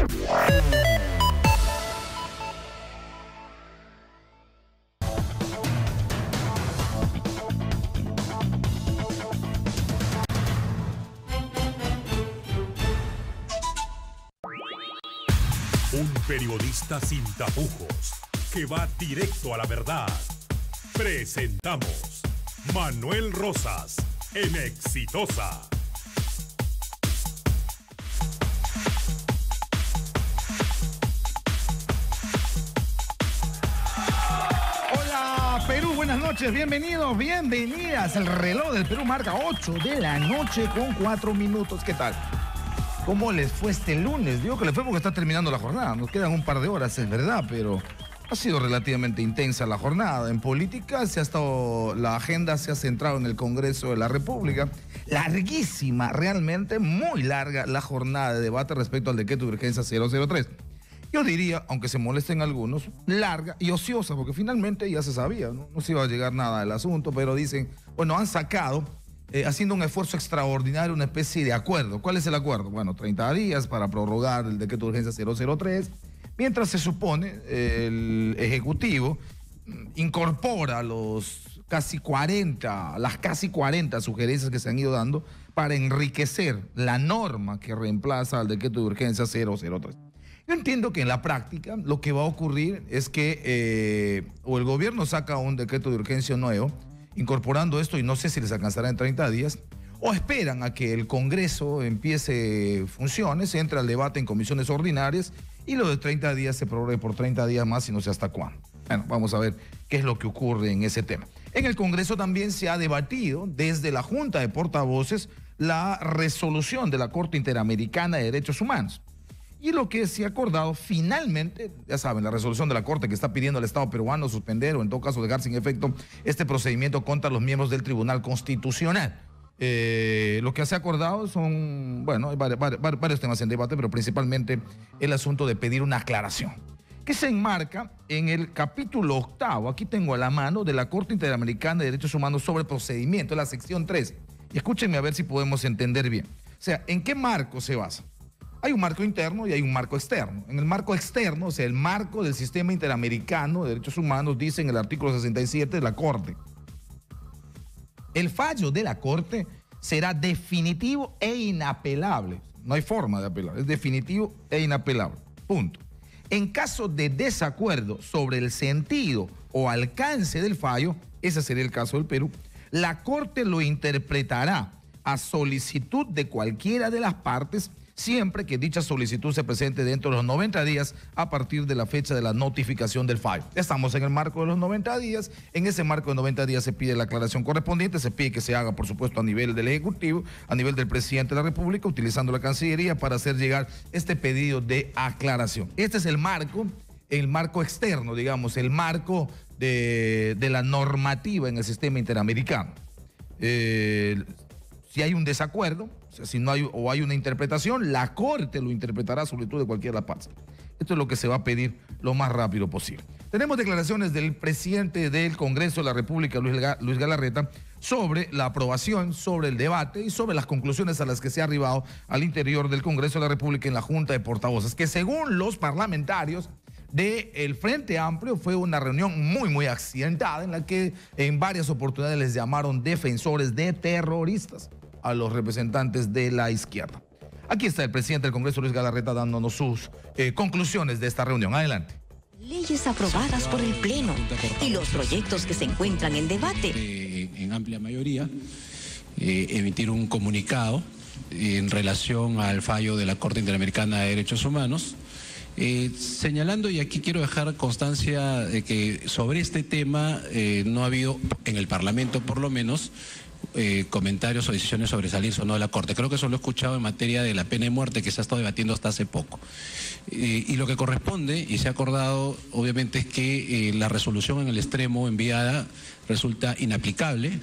Un periodista sin tapujos, que va directo a la verdad. Presentamos Manuel Rosas en Exitosa. Hola Perú, buenas noches, bienvenidos, bienvenidas. El reloj del Perú marca 8 de la noche con 4 minutos. ¿Qué tal? ¿Cómo les fue este lunes? Digo que les fue porque está terminando la jornada. Nos quedan un par de horas, es verdad, pero ha sido relativamente intensa la jornada. En política la agenda se ha centrado en el Congreso de la República. Larguísima, realmente muy larga la jornada de debate respecto al decreto de urgencia 003. Yo diría, aunque se molesten algunos, larga y ociosa, porque finalmente ya se sabía, no se iba a llegar nada del asunto, pero dicen, bueno, han sacado, haciendo un esfuerzo extraordinario, una especie de acuerdo. ¿Cuál es el acuerdo? Bueno, 30 días para prorrogar el decreto de urgencia 003, mientras se supone el Ejecutivo incorpora las casi 40 sugerencias que se han ido dando para enriquecer la norma que reemplaza al decreto de urgencia 003. Yo entiendo que en la práctica lo que va a ocurrir es que o el gobierno saca un decreto de urgencia nuevo, incorporando esto, y no sé si les alcanzará en 30 días, o esperan a que el Congreso empiece funciones, entre al debate en comisiones ordinarias, y lo de 30 días se prorrogue por 30 días más y no sé hasta cuándo. Bueno, vamos a ver qué es lo que ocurre en ese tema. En el Congreso también se ha debatido desde la Junta de Portavoces la resolución de la Corte Interamericana de Derechos Humanos. Y lo que se ha acordado finalmente, ya saben, la resolución de la Corte que está pidiendo al Estado peruano suspender o en todo caso dejar sin efecto este procedimiento contra los miembros del Tribunal Constitucional. Lo que se ha acordado son, bueno, hay varios temas en debate, pero principalmente el asunto de pedir una aclaración, que se enmarca en el capítulo 8, aquí tengo a la mano, de la Corte Interamericana de Derechos Humanos sobre procedimiento, la sección 3. Y escúchenme a ver si podemos entender bien. O sea, ¿en qué marco se basa? Hay un marco interno y hay un marco externo. En el marco externo, o sea, el marco del Sistema Interamericano de Derechos Humanos, dice en el artículo 67 de la Corte: el fallo de la Corte será definitivo e inapelable. No hay forma de apelar, es definitivo e inapelable. Punto. En caso de desacuerdo sobre el sentido o alcance del fallo, ese sería el caso del Perú, la Corte lo interpretará a solicitud de cualquiera de las partes, siempre que dicha solicitud se presente dentro de los 90 días a partir de la fecha de la notificación del fallo. Estamos en el marco de los 90 días. En ese marco de 90 días se pide la aclaración correspondiente, se pide que se haga, por supuesto, a nivel del Ejecutivo, a nivel del Presidente de la República, utilizando la Cancillería para hacer llegar este pedido de aclaración. Este es el marco externo, digamos, el marco de la normativa en el sistema interamericano. Si hay un desacuerdo, o sea, si no hay o hay una interpretación, la Corte lo interpretará a solicitud de cualquiera de las partes. Esto es lo que se va a pedir lo más rápido posible. Tenemos declaraciones del presidente del Congreso de la República, Luis Galarreta, sobre la aprobación, sobre el debate y sobre las conclusiones a las que se ha arribado al interior del Congreso de la República en la Junta de Portavoces, que según los parlamentarios del Frente Amplio fue una reunión muy accidentada, en la que en varias oportunidades les llamaron defensores de terroristas a los representantes de la izquierda. Aquí está el presidente del Congreso, Luis Galarreta, dándonos sus conclusiones de esta reunión. Adelante. Leyes aprobadas por el Pleno y los proyectos que se encuentran en debate. En amplia mayoría, emitir un comunicado en relación al fallo de la Corte Interamericana de Derechos Humanos, señalando, y aquí quiero dejar constancia de que sobre este tema no ha habido, en el Parlamento por lo menos, comentarios o decisiones sobresalientes o no de la Corte. Creo que eso lo he escuchado en materia de la pena de muerte, que se ha estado debatiendo hasta hace poco. Y lo que corresponde, y se ha acordado, obviamente, es que la resolución en el extremo enviada resulta inaplicable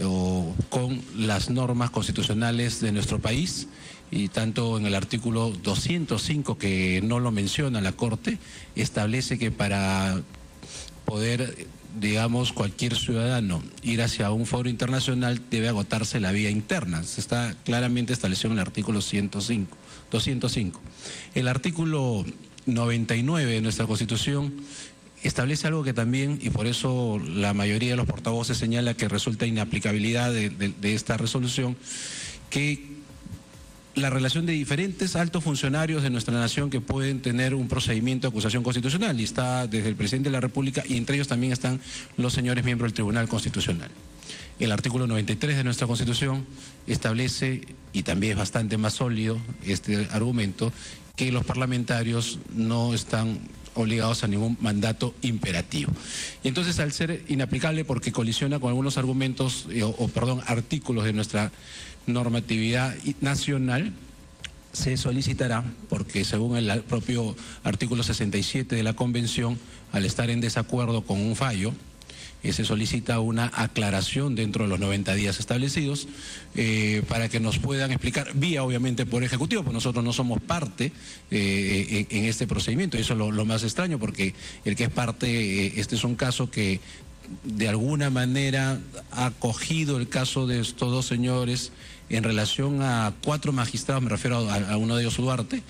o con las normas constitucionales de nuestro país, y tanto en el artículo 205, que no lo menciona la Corte, establece que para poder digamos, cualquier ciudadano ir hacia un foro internacional, debe agotarse la vía interna. Se está claramente establecido en el artículo 205. El artículo 99 de nuestra Constitución establece algo que también, y por eso la mayoría de los portavoces señala que resulta inaplicabilidad de esta resolución, que la relación de diferentes altos funcionarios de nuestra nación que pueden tener un procedimiento de acusación constitucional, y está desde el presidente de la República, y entre ellos también están los señores miembros del Tribunal Constitucional. El artículo 93 de nuestra Constitución establece, y también es bastante más sólido este argumento, que los parlamentarios no están obligados a ningún mandato imperativo. Y entonces, al ser inaplicable porque colisiona con algunos argumentos, artículos de nuestra normatividad nacional, se solicitará, porque según el propio artículo 67 de la Convención, al estar en desacuerdo con un fallo, se solicita una aclaración dentro de los 90 días establecidos para que nos puedan explicar, vía obviamente por Ejecutivo, pues nosotros no somos parte en este procedimiento, y eso es lo más extraño, porque el que es parte, este es un caso que de alguna manera ha cogido el caso de estos dos señores en relación a 4 magistrados, me refiero a uno de ellos, Duarte,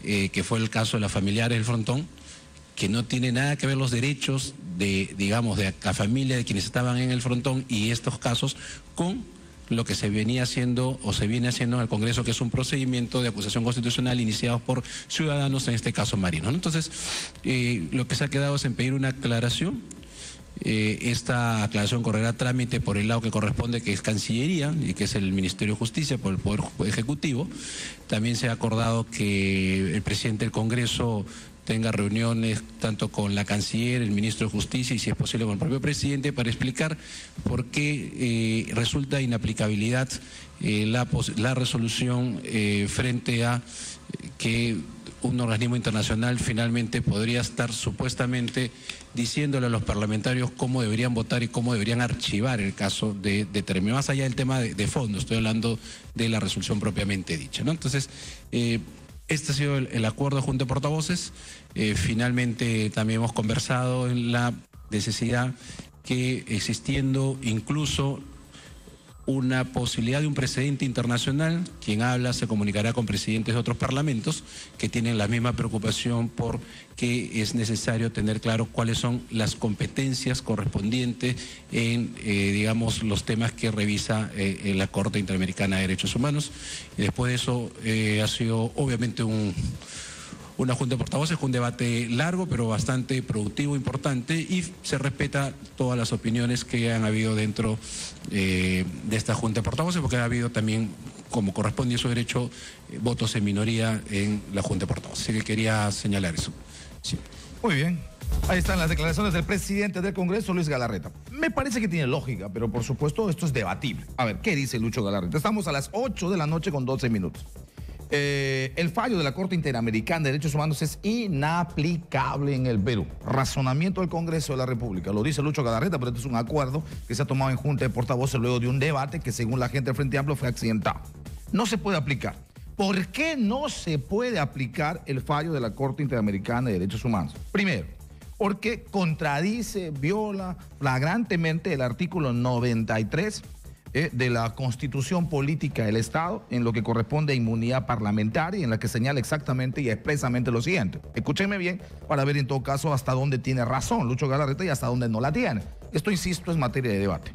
que fue el caso de las familiares del Frontón, que no tiene nada que ver los derechos de la familia de quienes estaban en el Frontón y estos casos con lo que se venía haciendo o se viene haciendo en el Congreso, que es un procedimiento de acusación constitucional iniciado por ciudadanos, en este caso marinos, ¿no? Entonces, lo que se ha quedado es en pedir una aclaración. Esta aclaración correrá trámite por el lado que corresponde, que es Cancillería, y que es el Ministerio de Justicia, por el Poder Ejecutivo. También se ha acordado que el presidente del Congreso tenga reuniones tanto con la Canciller, el Ministro de Justicia y, si es posible, con el propio presidente, para explicar por qué resulta inaplicabilidad la resolución frente a que un organismo internacional finalmente podría estar supuestamente diciéndole a los parlamentarios cómo deberían votar y cómo deberían archivar el caso de determinado. Más allá del tema de fondo, estoy hablando de la resolución propiamente dicha, ¿no? Entonces, este ha sido el acuerdo de Junta de Portavoces. Finalmente también hemos conversado en la necesidad que, existiendo incluso una posibilidad de un precedente internacional, quien habla se comunicará con presidentes de otros parlamentos que tienen la misma preocupación por que es necesario tener claro cuáles son las competencias correspondientes en, los temas que revisa la Corte Interamericana de Derechos Humanos. Y después de eso ha sido obviamente una junta de portavoces, un debate largo, pero bastante productivo, importante, y se respeta todas las opiniones que han habido dentro de esta junta de portavoces, porque ha habido también, como corresponde a su derecho, votos en minoría en la junta de portavoces. Así que quería señalar eso. Sí. Muy bien. Ahí están las declaraciones del presidente del Congreso, Luis Galarreta. Me parece que tiene lógica, pero por supuesto esto es debatible. A ver, ¿qué dice Lucho Galarreta? Estamos a las 8 de la noche con 12 minutos. El fallo de la Corte Interamericana de Derechos Humanos es inaplicable en el Perú. Razonamiento del Congreso de la República. Lo dice Lucho Galarreta, pero este es un acuerdo que se ha tomado en Junta de Portavoces luego de un debate que, según la gente del Frente Amplio, fue accidentado. No se puede aplicar. ¿Por qué no se puede aplicar el fallo de la Corte Interamericana de Derechos Humanos? Primero, porque contradice, viola flagrantemente el artículo 93 de la Constitución Política del Estado, en lo que corresponde a inmunidad parlamentaria, en la que señala exactamente y expresamente lo siguiente. Escúchenme bien para ver en todo caso hasta dónde tiene razón Lucho Galarreta y hasta dónde no la tiene. Esto, insisto, es materia de debate.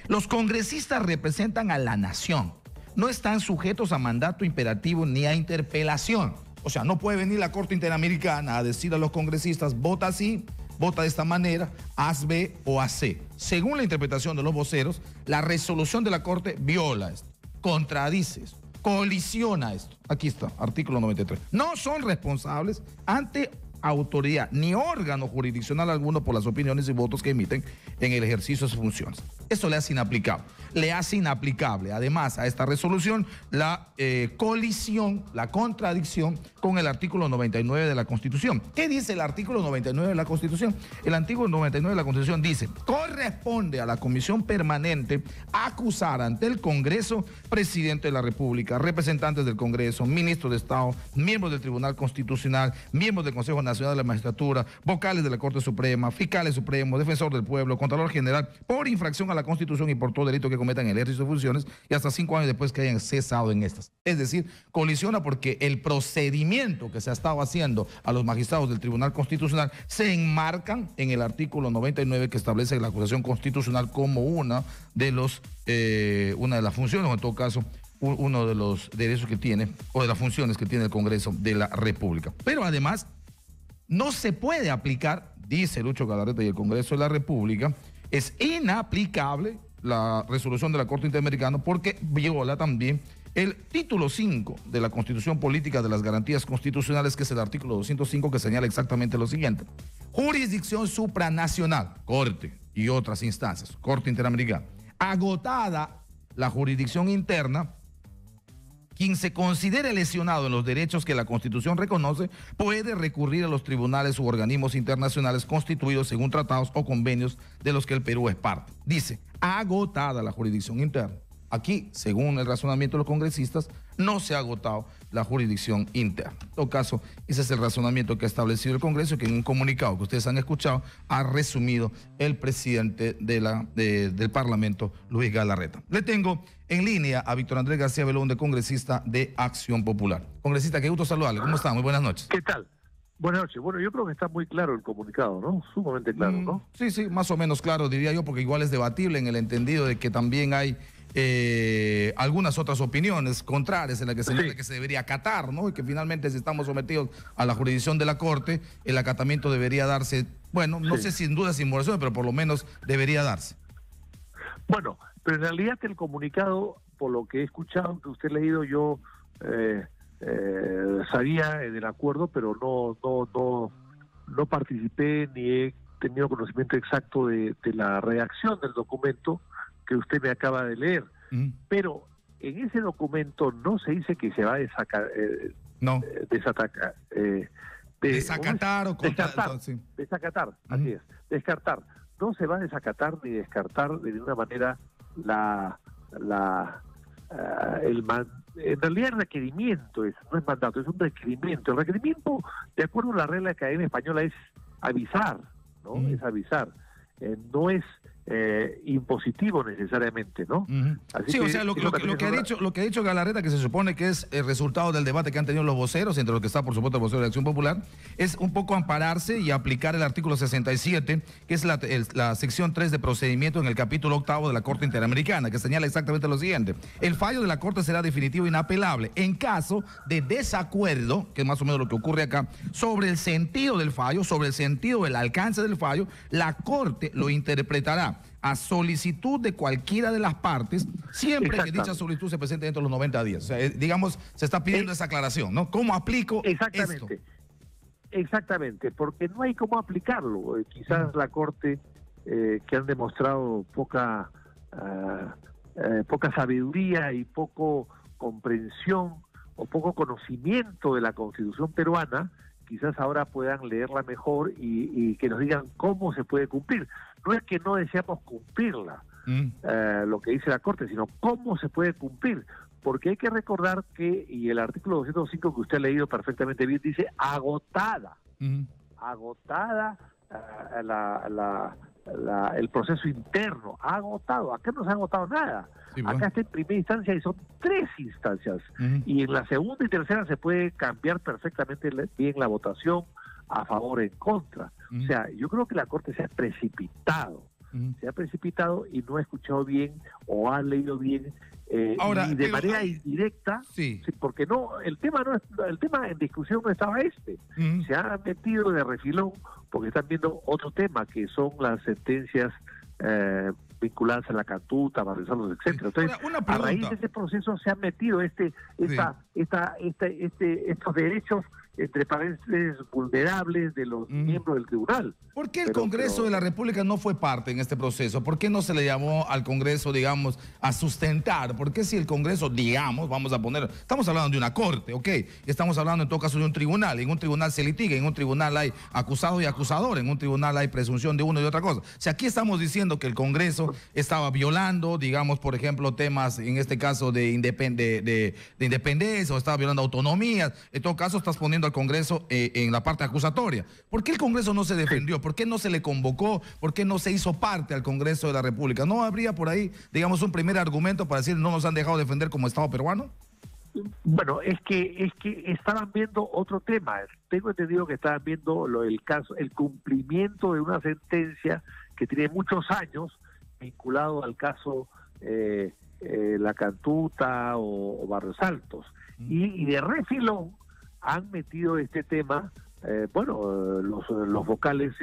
Los congresistas representan a la nación. No están sujetos a mandato imperativo ni a interpelación. O sea, no puede venir la Corte Interamericana a decir a los congresistas, vota así, vota de esta manera, haz B o haz C. Según la interpretación de los voceros, la resolución de la Corte viola esto, contradice esto, colisiona esto. Aquí está, artículo 93. No son responsables ante autoridad ni órgano jurisdiccional alguno por las opiniones y votos que emiten en el ejercicio de sus funciones. Esto le hace inaplicable. Le hace inaplicable, además, a esta resolución la colisión, la contradicción con con el artículo 99 de la Constitución. ¿Qué dice el artículo 99 de la Constitución? El artículo 99 de la Constitución dice: corresponde a la Comisión Permanente acusar ante el Congreso, presidente de la República, representantes del Congreso, ministros de Estado, miembros del Tribunal Constitucional, miembros del Consejo Nacional de la Magistratura, vocales de la Corte Suprema, fiscales supremos, defensor del pueblo, Contralor General, por infracción a la Constitución y por todo delito que cometan en el ejercicio de funciones y hasta 5 años después que hayan cesado en estas. Es decir, colisiona porque el procedimiento que se ha estado haciendo a los magistrados del Tribunal Constitucional se enmarcan en el artículo 99 que establece la acusación constitucional como una de las funciones, o en todo caso, uno de los derechos que tiene, o de las funciones que tiene el Congreso de la República. Pero además, no se puede aplicar, dice Lucho Galarreta y el Congreso de la República, es inaplicable la resolución de la Corte Interamericana porque viola también el título 5 de la Constitución Política de las Garantías Constitucionales, que es el artículo 205, que señala exactamente lo siguiente: jurisdicción supranacional, Corte y otras instancias, Corte Interamericana. Agotada la jurisdicción interna, quien se considere lesionado en los derechos que la Constitución reconoce puede recurrir a los tribunales u organismos internacionales constituidos según tratados o convenios de los que el Perú es parte. Dice, agotada la jurisdicción interna. Aquí, según el razonamiento de los congresistas, no se ha agotado la jurisdicción interna. En todo caso, ese es el razonamiento que ha establecido el Congreso, que en un comunicado que ustedes han escuchado ha resumido el presidente del Parlamento, Luis Galarreta. Le tengo en línea a Víctor Andrés García Belón, congresista de Acción Popular. Congresista, qué gusto saludarle. ¿Cómo está? Muy buenas noches. ¿Qué tal? Buenas noches. Bueno, yo creo que está muy claro el comunicado, ¿no? Sumamente claro, ¿no? Sí, más o menos claro, diría yo, porque igual es debatible en el entendido de que también hay algunas otras opiniones contrarias en las que se dice que se debería acatar, ¿no? Y que finalmente, si estamos sometidos a la jurisdicción de la Corte, el acatamiento debería darse, bueno, no sé, sin duda, sin moderación, pero por lo menos debería darse. Bueno, pero en realidad el comunicado, por lo que he escuchado, que usted ha leído, yo sabía del acuerdo, pero no participé ni he tenido conocimiento exacto de la redacción del documento que usted me acaba de leer. Pero en ese documento no se dice que se va a desacatar, así es, descartar. No se va a desacatar ni descartar de ninguna manera en realidad el requerimiento no es mandato, es un requerimiento. El requerimiento, de acuerdo a la regla de la Academia Española, es avisar, ¿no? Es avisar. No es impositivo necesariamente, ¿no? Así sí, que, o sea, lo que ha dicho Galarreta, que se supone que es el resultado del debate que han tenido los voceros, entre los que está, por supuesto, el vocero de Acción Popular, es un poco ampararse y aplicar el artículo 67, que es la sección 3 de procedimiento en el capítulo 8 de la Corte Interamericana, que señala exactamente lo siguiente: el fallo de la Corte será definitivo e inapelable en caso de desacuerdo, que es más o menos lo que ocurre acá, sobre el sentido del fallo, sobre el sentido del alcance del fallo. La Corte lo interpretará a solicitud de cualquiera de las partes, siempre que dicha solicitud se presente dentro de los 90 días. O sea, digamos, se está pidiendo esa aclaración, ¿no? ¿Cómo aplico esto? Exactamente, porque no hay cómo aplicarlo. Quizás la Corte, que han demostrado poca sabiduría y poco comprensión o poco conocimiento de la Constitución peruana, quizás ahora puedan leerla mejor y que nos digan cómo se puede cumplir. No es que no deseamos cumplirla, lo que dice la Corte, sino cómo se puede cumplir. Porque hay que recordar que, y el artículo 205 que usted ha leído perfectamente bien, dice agotada. Agotada el proceso interno, agotado. Acá no se ha agotado nada. Sí, bueno. Acá está en primera instancia y son 3 instancias. Y en la segunda y tercera se puede cambiar perfectamente bien la votación a favor o en contra. O sea, yo creo que la Corte se ha precipitado. Se ha precipitado y no ha escuchado bien o ha leído bien ahora, y de manera indirecta, porque el tema en discusión no estaba se ha metido de refilón porque están viendo otro tema que son las sentencias vinculadas a la Catuta, Barrizanos, etcétera. Entonces, a raíz de ese proceso se han metido estos derechos entre paréntesis, vulnerables de los miembros del tribunal. ¿Por qué el Congreso de la República no fue parte en este proceso? ¿Por qué no se le llamó al Congreso, digamos, a sustentar? ¿Por qué si el Congreso, digamos, vamos a poner, estamos hablando de una corte, ok, estamos hablando en todo caso de un tribunal, en un tribunal se litiga, en un tribunal hay acusado y acusador, en un tribunal hay presunción de uno y otra cosa. Si aquí estamos diciendo que el Congreso estaba violando, digamos, por ejemplo, temas, en este caso de independencia, o estaba violando autonomías, en todo caso estás poniendo al Congreso en la parte acusatoria. ¿Por qué el Congreso no se defendió? ¿Por qué no se le convocó? ¿Por qué no se hizo parte al Congreso de la República? ¿No habría por ahí, digamos, un primer argumento para decir no nos han dejado defender como Estado peruano? Bueno, es que estaban viendo otro tema. Tengo entendido que estaban viendo el cumplimiento de una sentencia que tiene muchos años vinculado al caso La Cantuta o Barrios Altos. Y de refilón han metido este tema, los vocales,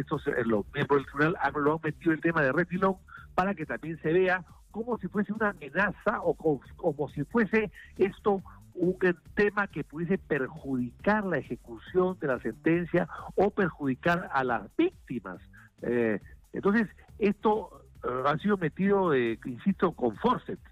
los miembros del tribunal lo han metido el tema de refilón para que también se vea como si fuese una amenaza o como si fuese esto un tema que pudiese perjudicar la ejecución de la sentencia o perjudicar a las víctimas. Entonces, esto ha sido metido, insisto, con forceps,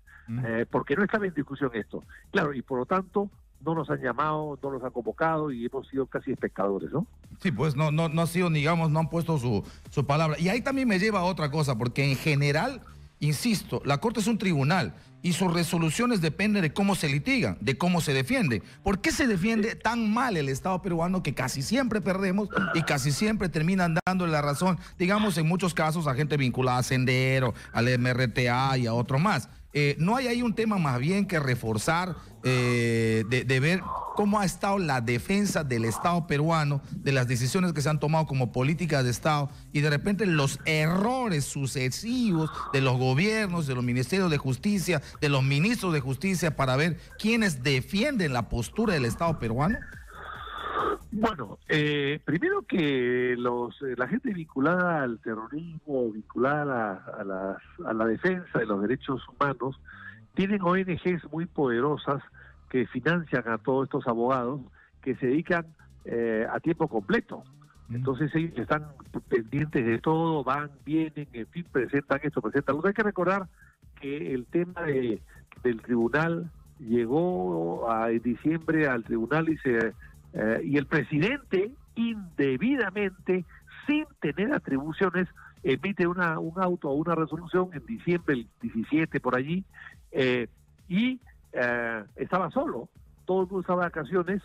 porque no estaba en discusión esto. Claro, y por lo tanto, no nos han llamado, no nos han convocado y hemos sido casi espectadores, ¿no? Sí, pues no ha sido, digamos, no han puesto su palabra. Y ahí también me lleva a otra cosa, porque en general, insisto, la Corte es un tribunal y sus resoluciones dependen de cómo se litigan, de cómo se defiende. ¿Por qué se defiende tan mal el Estado peruano que casi siempre perdemos y casi siempre terminan dándole la razón, digamos, en muchos casos a gente vinculada a Sendero, al MRTA y a otro más? ¿No hay ahí un tema más bien que reforzar, de ver cómo ha estado la defensa del Estado peruano, de las decisiones que se han tomado como políticas de Estado y de repente los errores sucesivos de los gobiernos, de los ministerios de justicia, de los ministros de justicia, para ver quiénes defienden la postura del Estado peruano? Bueno, primero que la gente vinculada al terrorismo, vinculada a la defensa de los derechos humanos, tienen ONGs muy poderosas que financian a todos estos abogados que se dedican a tiempo completo. Entonces ellos están pendientes de todo, van, vienen, en fin, presentan esto, presentan lo otro. Hay que recordar que el tema del tribunal llegó en diciembre al tribunal y el presidente indebidamente, sin tener atribuciones, emite un auto o una resolución en diciembre, el 17 por allí, y estaba solo, todo el mundo estaba de vacaciones,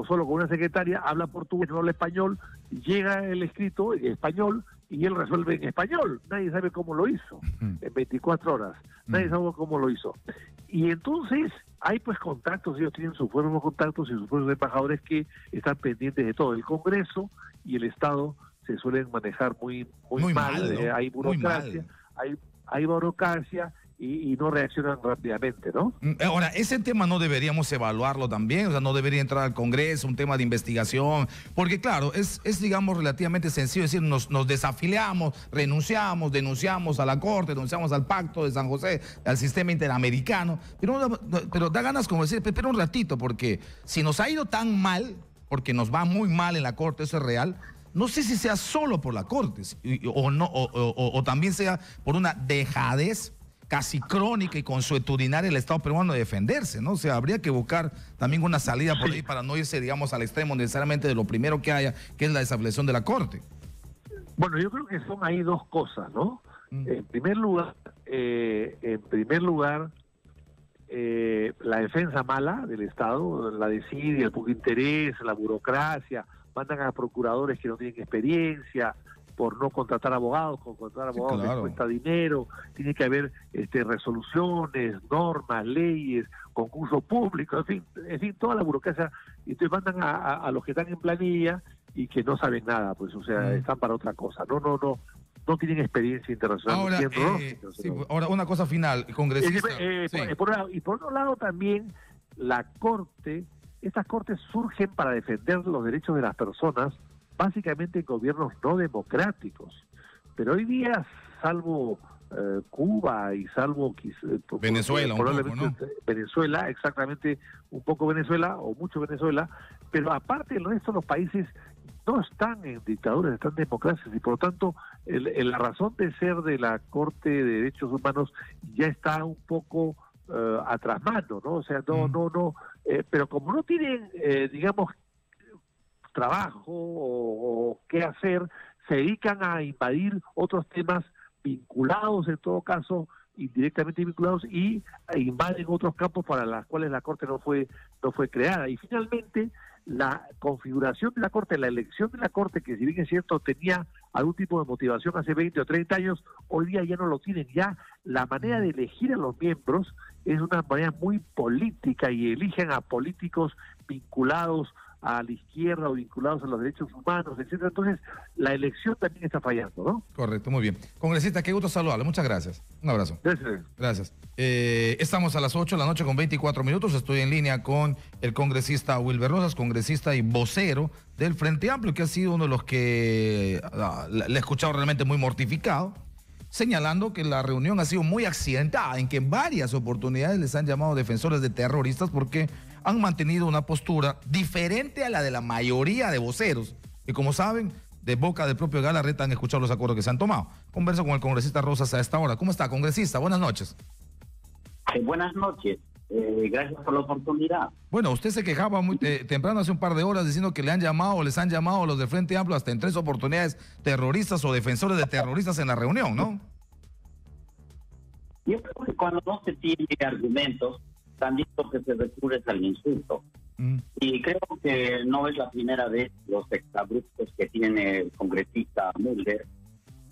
solo con una secretaria, habla portugués, no habla español, llega el escrito en español y él resuelve en español. Nadie sabe cómo lo hizo en 24 horas, nadie sabe cómo lo hizo. Y entonces hay pues contactos, ellos tienen sus buenos contactos y sus buenos embajadores que están pendientes de todo. El Congreso y el Estado se suelen manejar muy mal, ¿no? Hay burocracia, hay burocracia y no reaccionan rápidamente, ¿no? Ahora, ese tema no deberíamos evaluarlo también, o sea, no debería entrar al Congreso, un tema de investigación, porque claro, es digamos, relativamente sencillo decir, nos desafiliamos, renunciamos, denunciamos a la Corte, denunciamos al Pacto de San José, al sistema interamericano, pero da ganas como decir, espera un ratito, porque si nos ha ido tan mal, porque nos va muy mal en la Corte, eso es real. No sé si sea solo por la Corte o también sea por una dejadez casi crónica y consuetudinaria el Estado peruano de defenderse, ¿no? O sea, habría que buscar también una salida por ahí para no irse, digamos, al extremo necesariamente de lo primero que haya, que es la desafiliación de la Corte. Bueno, yo creo que son ahí dos cosas, ¿no? En primer lugar, la defensa mala del Estado, la desidia, el poco interés, la burocracia, mandan a procuradores que no tienen experiencia, por no contratar abogados, con contratar abogados les cuesta dinero, tiene que haber resoluciones, normas, leyes, concursos públicos, en fin, toda la burocracia, y entonces mandan a los que están en planilla y que no saben nada, pues, o sea, están para otra cosa, no tienen experiencia internacional. Ahora, una cosa final, congresista. Y por otro lado también, la Corte, estas cortes surgen para defender los derechos de las personas, básicamente en gobiernos no democráticos. Pero hoy día, salvo Cuba y salvo Venezuela, probablemente, ¿no? Venezuela, exactamente, un poco Venezuela o mucho Venezuela, pero aparte el resto de los países no están en dictaduras, están en democracias, y por lo tanto la razón de ser de la Corte de Derechos Humanos ya está un poco atrás mano, ¿no? O sea, no, pero como no tienen, digamos, trabajo o qué hacer, se dedican a invadir otros temas vinculados, en todo caso, indirectamente vinculados, y invaden otros campos para los cuales la Corte no fue creada. Y finalmente, la configuración de la Corte, la elección de la Corte, que si bien es cierto tenía algún tipo de motivación hace 20 o 30 años, hoy día ya no lo tienen. Ya la manera de elegir a los miembros es una manera muy política, y eligen a políticos vinculados a la izquierda o vinculados a los derechos humanos, etcétera. Entonces, la elección también está fallando, ¿no? Correcto, muy bien. Congresista, qué gusto saludarle. Muchas gracias. Un abrazo. Gracias. Estamos a las 8 de la noche con 24 minutos. Estoy en línea con el congresista Wilber Rosas, congresista y vocero del Frente Amplio, que ha sido uno de los que le he escuchado realmente muy mortificado, señalando que la reunión ha sido muy accidentada, en que en varias oportunidades les han llamado defensores de terroristas porque han mantenido una postura diferente a la de la mayoría de voceros, que como saben, de boca del propio Galarreta han escuchado los acuerdos que se han tomado. Converso con el congresista Rosas a esta hora. ¿Cómo está, congresista? Buenas noches. Buenas noches. Gracias por la oportunidad. Bueno, usted se quejaba muy temprano, hace un par de horas, diciendo que le han llamado o les han llamado a los del Frente Amplio hasta en 3 oportunidades terroristas o defensores de terroristas en la reunión, ¿no? Yo creo que cuando no se tiene argumentos, también lo que se recurre es al insulto. Y creo que no es la primera vez los exabruptos que tiene el congresista Mulder,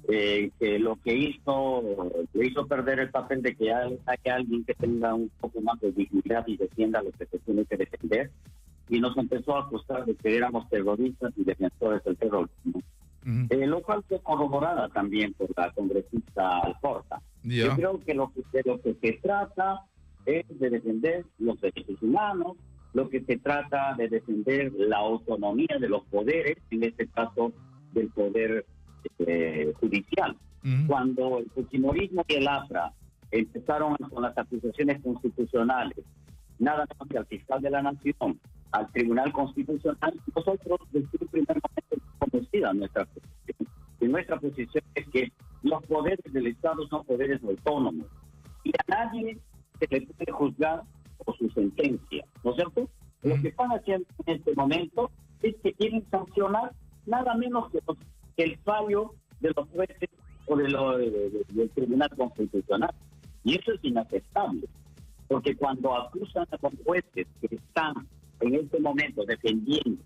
que lo que le hizo perder el papel de que haya alguien que tenga un poco más de dignidad y defienda lo que se tiene que defender, y nos empezó a acusar de que éramos terroristas y defensores del terrorismo. Lo cual fue corroborada también por la congresista Alcorta. Yo creo que de lo que se trata es de defender los derechos humanos, lo que se trata de defender la autonomía de los poderes, en este caso del poder judicial. Cuando el fujimorismo y el APRA empezaron con las acusaciones constitucionales, nada más que al fiscal de la Nación, al Tribunal Constitucional, nosotros desde el primer momento conocida nuestra posición. Y nuestra posición es que los poderes del Estado son poderes autónomos y a nadie se le puede juzgar por su sentencia, ¿no es cierto? Lo que están haciendo en este momento es que quieren sancionar nada menos que el fallo de los jueces o del Tribunal Constitucional. Y eso es inaceptable, porque cuando acusan a los jueces que están en este momento defendiendo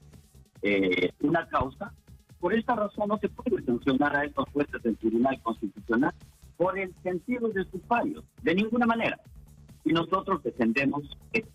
una causa, por esta razón no se puede sancionar a estos jueces del Tribunal Constitucional por el sentido de sus fallos, de ninguna manera. Y nosotros defendemos esto.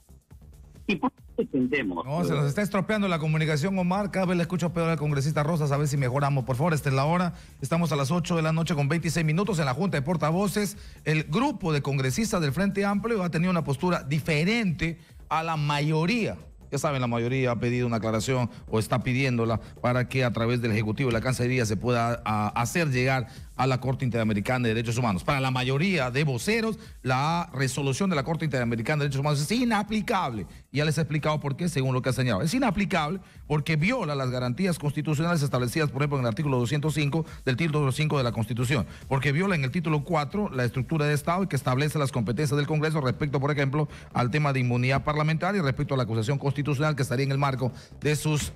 ¿Y por qué defendemos? No, se nos está estropeando la comunicación, Omar. Cada vez le escucho peor al congresista Rosas, a ver si mejoramos. Por favor, esta es la hora. Estamos a las 8 de la noche con 26 minutos en la Junta de Portavoces. El grupo de congresistas del Frente Amplio ha tenido una postura diferente a la mayoría. Ya saben, la mayoría ha pedido una aclaración o está pidiéndola para que a través del Ejecutivo y la Cancillería se pueda hacer llegar a la Corte Interamericana de Derechos Humanos. Para la mayoría de voceros, la resolución de la Corte Interamericana de Derechos Humanos es inaplicable. Ya les he explicado por qué, según lo que ha señalado. Es inaplicable porque viola las garantías constitucionales establecidas, por ejemplo, en el artículo 205 del título 5 de la Constitución. Porque viola en el título 4 la estructura de Estado y que establece las competencias del Congreso respecto, por ejemplo, al tema de inmunidad parlamentaria y respecto a la acusación constitucional que estaría en el marco de sus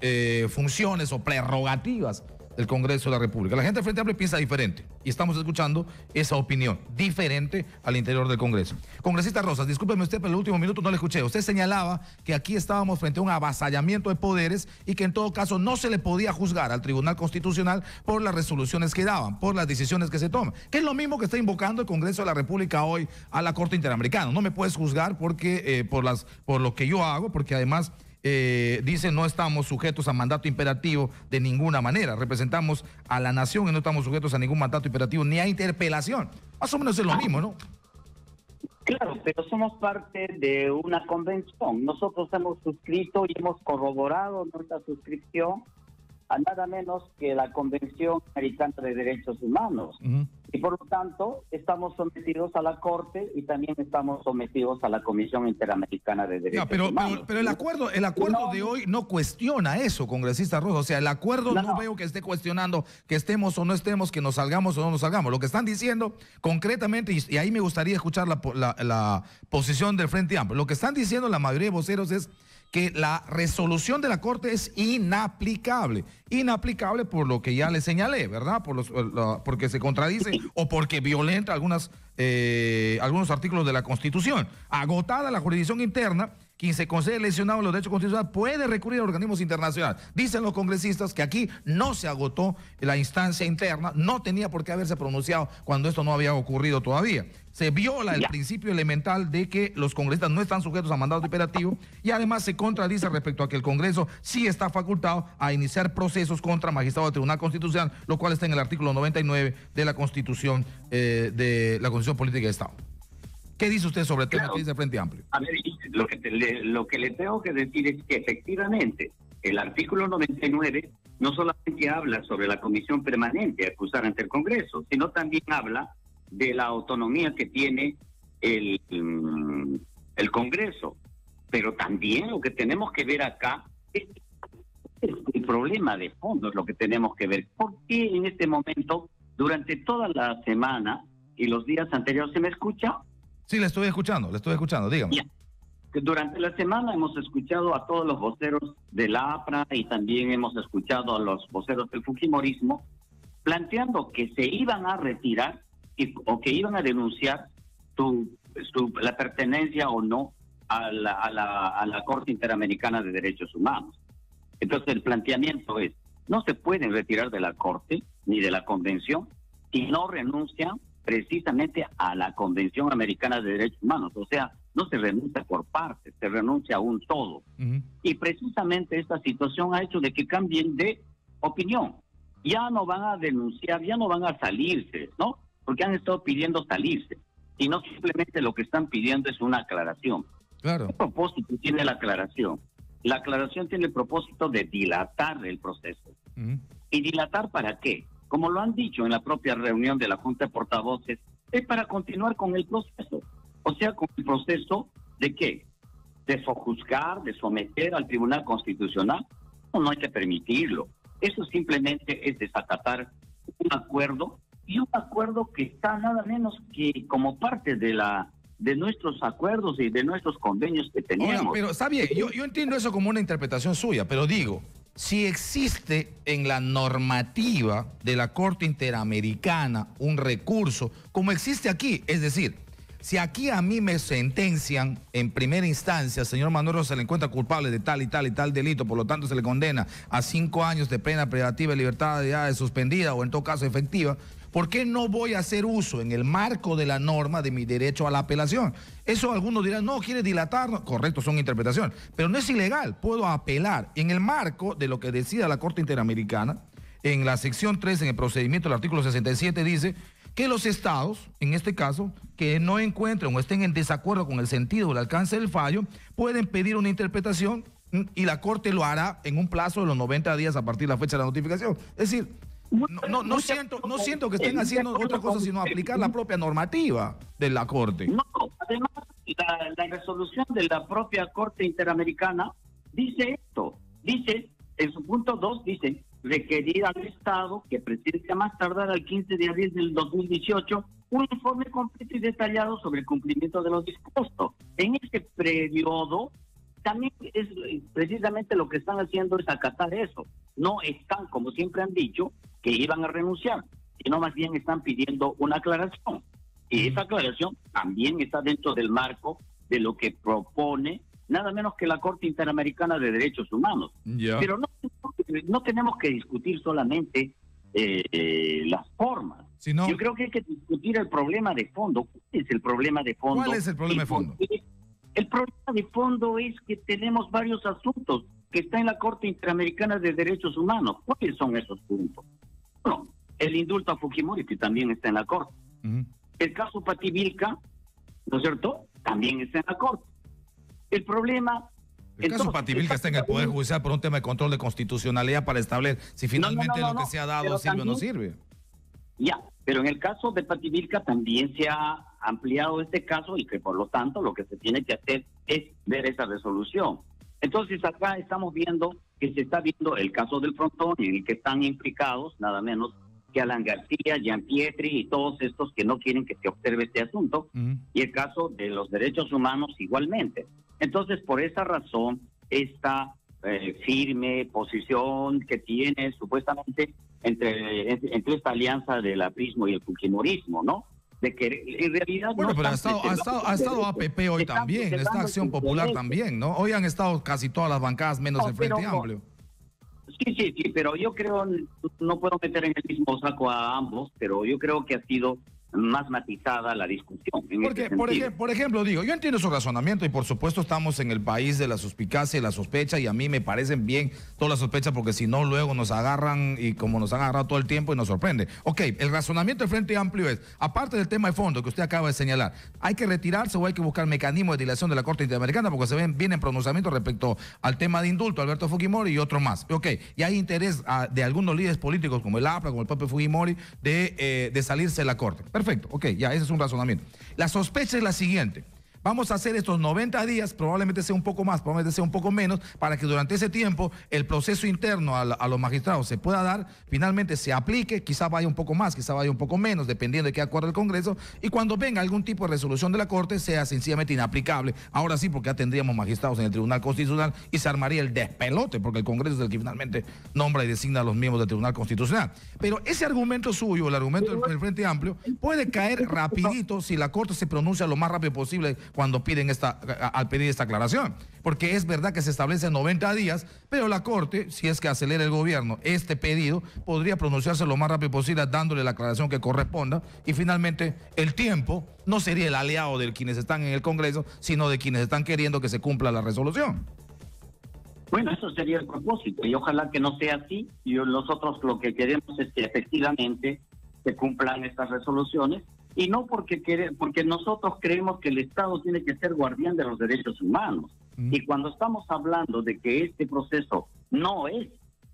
funciones o prerrogativas del Congreso de la República. La gente del Frente Amplio piensa diferente y estamos escuchando esa opinión diferente al interior del Congreso. Congresista Rosas, discúlpeme usted, pero en el último minuto no le escuché. Usted señalaba que aquí estábamos frente a un avasallamiento de poderes y que en todo caso no se le podía juzgar al Tribunal Constitucional por las resoluciones que daban, por las decisiones que se toman, que es lo mismo que está invocando el Congreso de la República hoy a la Corte Interamericana. No me puedes juzgar porque por lo que yo hago, porque además dice no estamos sujetos a mandato imperativo de ninguna manera. Representamos a la nación y no estamos sujetos a ningún mandato imperativo ni a interpelación. Más o menos es lo mismo, ¿no? Claro, pero somos parte de una convención. Nosotros hemos suscrito y hemos corroborado nuestra suscripción a nada menos que la Convención Americana de Derechos Humanos. Y por lo tanto, estamos sometidos a la Corte y también estamos sometidos a la Comisión Interamericana de Derechos Humanos. Pero el acuerdo de hoy no cuestiona eso, congresista Rojas. O sea, el acuerdo no veo que esté cuestionando que estemos o no estemos, que nos salgamos o no nos salgamos. Lo que están diciendo concretamente, y ahí me gustaría escuchar la posición del Frente Amplio, lo que están diciendo la mayoría de voceros es que la resolución de la Corte es inaplicable. Inaplicable por lo que ya le señalé, ¿verdad? Porque se contradice o porque violenta algunos artículos de la Constitución. Agotada la jurisdicción interna, quien se considere lesionado en los derechos constitucionales puede recurrir a organismos internacionales. Dicen los congresistas que aquí no se agotó la instancia interna, no tenía por qué haberse pronunciado cuando esto no había ocurrido todavía. Se viola el principio elemental de que los congresistas no están sujetos a mandato imperativo y además se contradice respecto a que el Congreso sí está facultado a iniciar procesos contra magistrados del Tribunal Constitucional, lo cual está en el artículo 99 de la Constitución Política de Estado. ¿Qué dice usted sobre el tema que dice el Frente Amplio? A ver, lo que le tengo que decir es que efectivamente el artículo 99 no solamente habla sobre la comisión permanente a acusar ante el Congreso, sino también habla de la autonomía que tiene el Congreso. Pero también lo que tenemos que ver acá es el problema de fondo, es lo que tenemos que ver. ¿Por qué en este momento, durante toda la semana y los días anteriores, se me escucha? Sí, le estoy escuchando, dígame. Ya. Durante la semana hemos escuchado a todos los voceros de la APRA y también hemos escuchado a los voceros del fujimorismo planteando que se iban a retirar o que iban a denunciar la pertenencia o no a la Corte Interamericana de Derechos Humanos. Entonces el planteamiento es, no se pueden retirar de la Corte ni de la Convención si no renuncian precisamente a la Convención Americana de Derechos Humanos. O sea, no se renuncia por partes, se renuncia a un todo. Y precisamente esta situación ha hecho de que cambien de opinión. Ya no van a denunciar, ya no van a salirse, ¿no? Porque han estado pidiendo salirse, sino simplemente lo que están pidiendo es una aclaración. Claro. ¿Qué propósito tiene la aclaración? La aclaración tiene el propósito de dilatar el proceso. ¿Y dilatar para qué? Como lo han dicho en la propia reunión de la Junta de Portavoces, es para continuar con el proceso. O sea, con el proceso de ¿qué? De sojuzgar, de someter al Tribunal Constitucional. No hay que permitirlo. Eso simplemente es desacatar un acuerdo, y un acuerdo que está nada menos que como parte de nuestros acuerdos y de nuestros convenios que teníamos. Oiga, pero está bien, yo entiendo eso como una interpretación suya, pero digo, si existe en la normativa de la Corte Interamericana un recurso, como existe aquí, es decir, si aquí a mí me sentencian en primera instancia, señor Manuel se le encuentra culpable de tal y tal y tal delito, por lo tanto se le condena a 5 años de pena privativa de libertad suspendida o en todo caso efectiva, ¿por qué no voy a hacer uso en el marco de la norma de mi derecho a la apelación? Eso algunos dirán, no, quiere dilatar. Correcto, son interpretaciones, pero no es ilegal, puedo apelar en el marco de lo que decida la Corte Interamericana. En la sección 3, en el procedimiento del artículo 67, dice que los estados, en este caso, que no encuentren o estén en desacuerdo con el sentido o el alcance del fallo, pueden pedir una interpretación y la Corte lo hará en un plazo de los 90 días a partir de la fecha de la notificación. Es decir, no siento que estén haciendo otra cosa sino aplicar la propia normativa de la Corte. No, además la resolución de la propia Corte Interamericana dice esto, dice, en su punto 2 dice, requerir al Estado que presente a más tardar al 15 de abril del 2018 un informe completo y detallado sobre el cumplimiento de los dispuestos. En ese periodo también es precisamente lo que están haciendo es acatar eso. No están, como siempre han dicho, que iban a renunciar, sino más bien están pidiendo una aclaración. Y esa aclaración también está dentro del marco de lo que propone nada menos que la Corte Interamericana de Derechos Humanos. Pero no tenemos que discutir solamente las formas. Yo creo que hay que discutir el problema de fondo. ¿Cuál es el problema de fondo? ¿Cuál es el problema de fondo? El problema de fondo es que tenemos varios asuntos que están en la Corte Interamericana de Derechos Humanos. ¿Cuáles son esos puntos? Bueno, el indulto a Fujimori, que también está en la Corte. El caso Pativilca, ¿no es cierto?, también está en la Corte. El problema... El caso Pativilca está en el Poder Judicial por un tema de control de constitucionalidad para establecer si finalmente lo que se ha dado sirve o no sirve. Ya, Pero en el caso de Pativilca también se ha ampliado este caso y que por lo tanto lo que se tiene que hacer es ver esa resolución. Entonces acá estamos viendo que se está viendo el caso del Frontón, en el que están implicados nada menos que Alan García, Jean Pietri y todos estos que no quieren que se observe este asunto, y el caso de los derechos humanos igualmente. Entonces, por esa razón, esta firme posición que tiene supuestamente entre esta alianza del aprismo y el fujimorismo, ¿no? De que en realidad... Bueno, pero ha estado APP hoy también, esta Acción Popular también, ¿no? Hoy han estado casi todas las bancadas menos el Frente Amplio. Sí, pero yo creo, no puedo meter en el mismo saco a ambos, pero yo creo que ha sido más matizada la discusión. Porque, por ejemplo, digo, yo entiendo su razonamiento y por supuesto estamos en el país de la suspicacia y la sospecha, y a mí me parecen bien todas las sospechas, porque si no luego nos agarran y como nos han agarrado todo el tiempo y nos sorprende. Ok, el razonamiento del Frente Amplio es, aparte del tema de fondo que usted acaba de señalar, hay que retirarse o hay que buscar mecanismos de dilación de la Corte Interamericana porque vienen pronunciamientos respecto al tema de indulto, Alberto Fujimori y otro más. Ok, y hay interés de algunos líderes políticos como el APRA, como el propio Fujimori, de salirse de la Corte. Perfecto, ok, ya, ese es un razonamiento. La sospecha es la siguiente. Vamos a hacer estos 90 días, probablemente sea un poco más, probablemente sea un poco menos, para que durante ese tiempo el proceso interno a los magistrados se pueda dar, finalmente se aplique, quizá vaya un poco más, quizá vaya un poco menos, dependiendo de qué acuerde el Congreso, y cuando venga algún tipo de resolución de la Corte sea sencillamente inaplicable. Ahora sí, porque ya tendríamos magistrados en el Tribunal Constitucional y se armaría el despelote, porque el Congreso es el que finalmente nombra y designa a los miembros del Tribunal Constitucional. Pero ese argumento suyo, el argumento del Frente Amplio, puede caer rapidito si la Corte se pronuncia lo más rápido posible cuando piden al pedir esta aclaración, porque es verdad que se establece 90 días, pero la Corte, si es que acelera el gobierno este pedido, podría pronunciarse lo más rápido posible dándole la aclaración que corresponda, y finalmente el tiempo no sería el aliado de quienes están en el Congreso, sino de quienes están queriendo que se cumpla la resolución. Bueno, eso sería el propósito, y ojalá que no sea así. Y nosotros lo que queremos es que efectivamente se cumplan estas resoluciones, y no porque nosotros creemos que el Estado tiene que ser guardián de los derechos humanos. Y cuando estamos hablando de que este proceso no es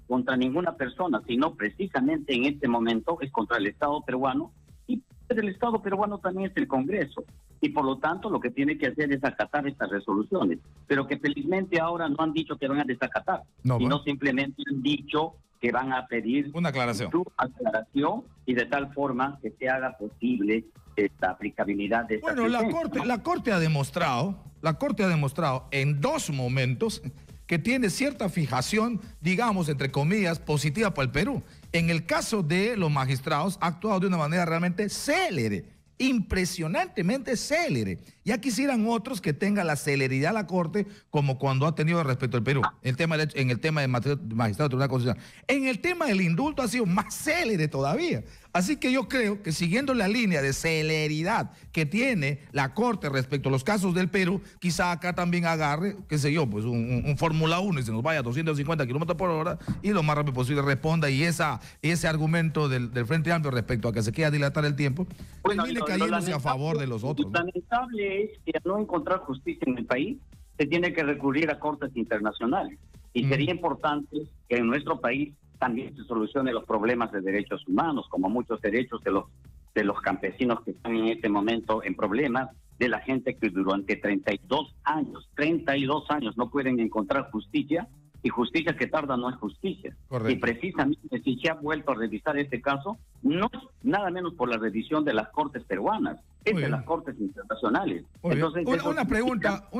contra ninguna persona, sino precisamente en este momento es contra el Estado peruano, y el Estado peruano también es el Congreso, y por lo tanto lo que tiene que hacer es acatar estas resoluciones, pero que felizmente ahora no han dicho que van a desacatar, sino simplemente han dicho que van a pedir una aclaración. Su aclaración, y de tal forma que se haga posible esta aplicabilidad de esta sentencia. Bueno, la Corte ha demostrado en dos momentos que tiene cierta fijación, digamos, entre comillas, positiva para el Perú. En el caso de los magistrados, ha actuado de una manera realmente célere, impresionantemente célere. Ya quisieran otros que tenga la celeridad la Corte como cuando ha tenido respecto al Perú, en el tema de magistrado del Tribunal Constitucional. En el tema del indulto ha sido más célere todavía. Así que yo creo que siguiendo la línea de celeridad que tiene la Corte respecto a los casos del Perú, quizá acá también agarre, qué sé yo, pues un Fórmula 1 y se nos vaya a 250 kilómetros por hora y lo más rápido posible responda, y ese argumento del Frente Amplio respecto a que se quiera dilatar el tiempo, termine cayéndose a favor de los otros. Lo lamentable es que al no encontrar justicia en el país, se tiene que recurrir a cortes internacionales. Y sería importante que en nuestro país también se solucione los problemas de derechos humanos, como muchos derechos de los campesinos que están en este momento en problemas, de la gente que durante 32 años no pueden encontrar justicia, y justicia que tarda no es justicia. Correcto. Y precisamente si se ha vuelto a revisar este caso, no es nada menos por la revisión de las cortes peruanas, es de las cortes internacionales. Entonces, una pregunta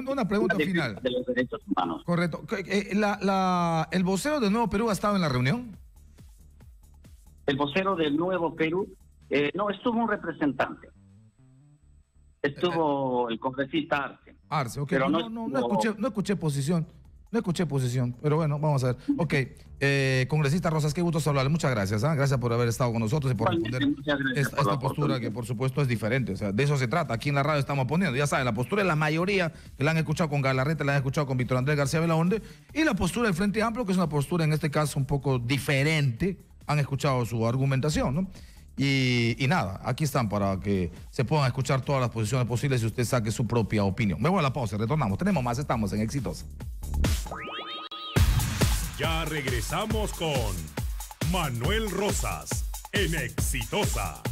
final. De los derechos humanos. Correcto. ¿El vocero de Nuevo Perú ha estado en la reunión? El vocero del Nuevo Perú, no, estuvo un representante. Estuvo el congresista Arce, ok. Pero no escuché posición. No escuché posición, pero bueno, vamos a ver. Ok, congresista Rosas, qué gusto hablarle. Muchas gracias. Gracias por haber estado con nosotros y por responder esta postura que por supuesto es diferente. O sea, de eso se trata. Aquí en la radio estamos poniendo, ya saben, la postura de la mayoría que la han escuchado con Galarreta, la han escuchado con Víctor Andrés García Belaunde, y la postura del Frente Amplio, que es una postura en este caso un poco diferente. Han escuchado su argumentación, ¿no? Y nada, aquí están para que se puedan escuchar todas las posiciones posibles y usted saque su propia opinión. Me voy a la pausa, retornamos. Tenemos más, estamos en Exitosa. Ya regresamos con Manuel Rosas en Exitosa.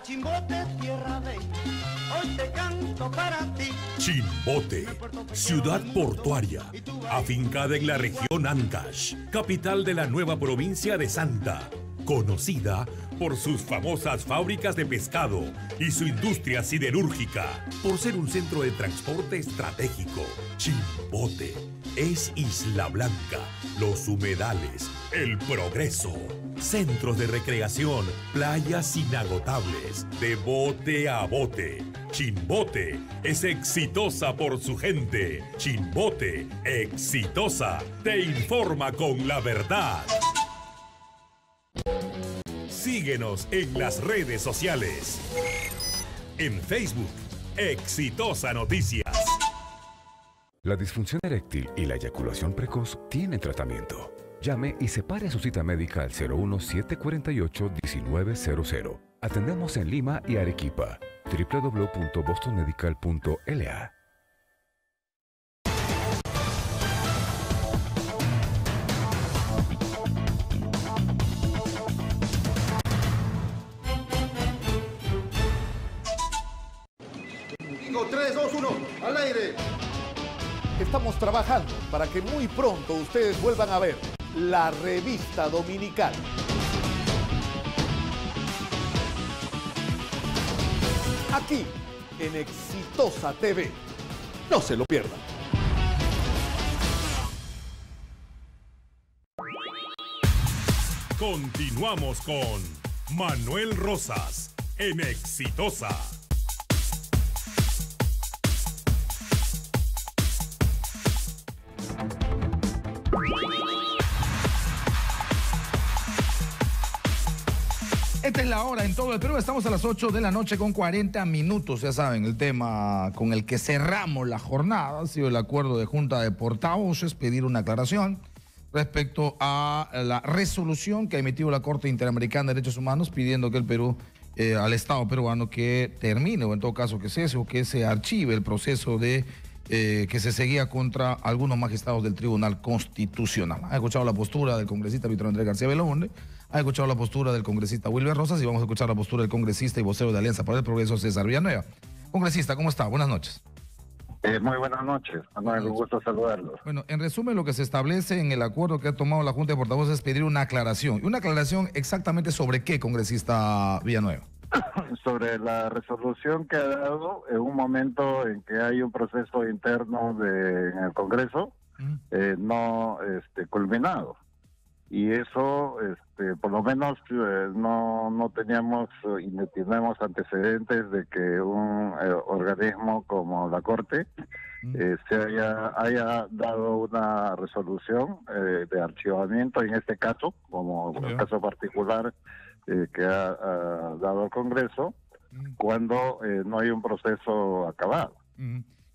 Chimbote, tierra de, hoy te canto para ti. Chimbote, ciudad portuaria, afincada en la región Ancash, capital de la nueva provincia de Santa, conocida por sus famosas fábricas de pescado y su industria siderúrgica, por ser un centro de transporte estratégico. Chimbote es Isla Blanca, los humedales, el progreso, centros de recreación, playas inagotables, de bote a bote. Chimbote es exitosa por su gente. Chimbote, exitosa, te informa con la verdad. Síguenos en las redes sociales. En Facebook, Exitosa Noticias. La disfunción eréctil y la eyaculación precoz tienen tratamiento. Llame y separe su cita médica al 01748-1900. Atendemos en Lima y Arequipa. www.bostonmedical.la. Digo 3, 2, 1, al aire. Estamos trabajando para que muy pronto ustedes vuelvan a ver la revista dominical. Aquí, en Exitosa TV. No se lo pierdan. Continuamos con Manuel Rosas en Exitosa. Esta es la hora en todo el Perú. Estamos a las 8 de la noche con 40 minutos. Ya saben, el tema con el que cerramos la jornada ha sido el acuerdo de Junta de Portavoces, pedir una aclaración respecto a la resolución que ha emitido la Corte Interamericana de Derechos Humanos pidiendo que el Perú, al Estado peruano, que termine o en todo caso que cese o que se archive el proceso de que se seguía contra algunos magistrados del Tribunal Constitucional. Ha escuchado la postura del congresista Víctor Andrés García Belaúnde, ha escuchado la postura del congresista Wilber Rosas y vamos a escuchar la postura del congresista y vocero de Alianza para el Progreso, César Villanueva. Congresista, ¿cómo está? Buenas noches. Muy buenas noches, Manuel, un gusto saludarlos. Bueno, en resumen, lo que se establece en el acuerdo que ha tomado la Junta de Portavoces es pedir una aclaración. ¿Y una aclaración exactamente sobre qué, congresista Villanueva? Sobre la resolución que ha dado en un momento en que hay un proceso interno en el Congreso no culminado. Y eso, por lo menos, no teníamos y no tenemos antecedentes de que un organismo como la Corte se haya dado una resolución de archivamiento, en este caso, como el caso particular que ha dado el Congreso, cuando no hay un proceso acabado.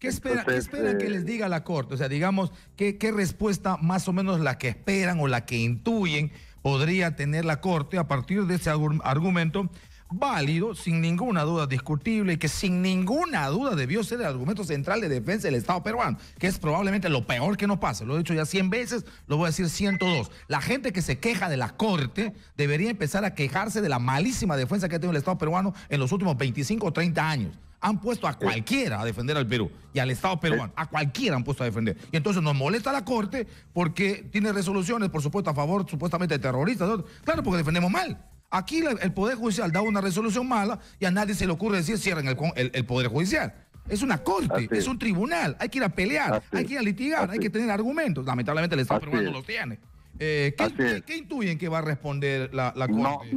¿Qué esperan que les diga la Corte? O sea, digamos, ¿qué respuesta más o menos la que esperan o la que intuyen podría tener la Corte a partir de ese argumento válido, sin ninguna duda discutible y que sin ninguna duda debió ser el argumento central de defensa del Estado peruano, que es probablemente lo peor que nos pase? Lo he dicho ya 100 veces, lo voy a decir 102. La gente que se queja de la Corte debería empezar a quejarse de la malísima defensa que ha tenido el Estado peruano en los últimos 25 o 30 años. Han puesto a cualquiera a defender al Perú y al Estado peruano. A cualquiera han puesto a defender. Y entonces nos molesta la Corte porque tiene resoluciones, por supuesto, a favor supuestamente de terroristas. Claro, porque defendemos mal. Aquí el Poder Judicial da una resolución mala y a nadie se le ocurre decir cierren el Poder Judicial. Es una corte, es un tribunal. Hay que ir a pelear, hay que ir a litigar, hay que tener argumentos. Lamentablemente el Estado peruano no los tiene. ¿Qué intuyen que va a responder la Corte?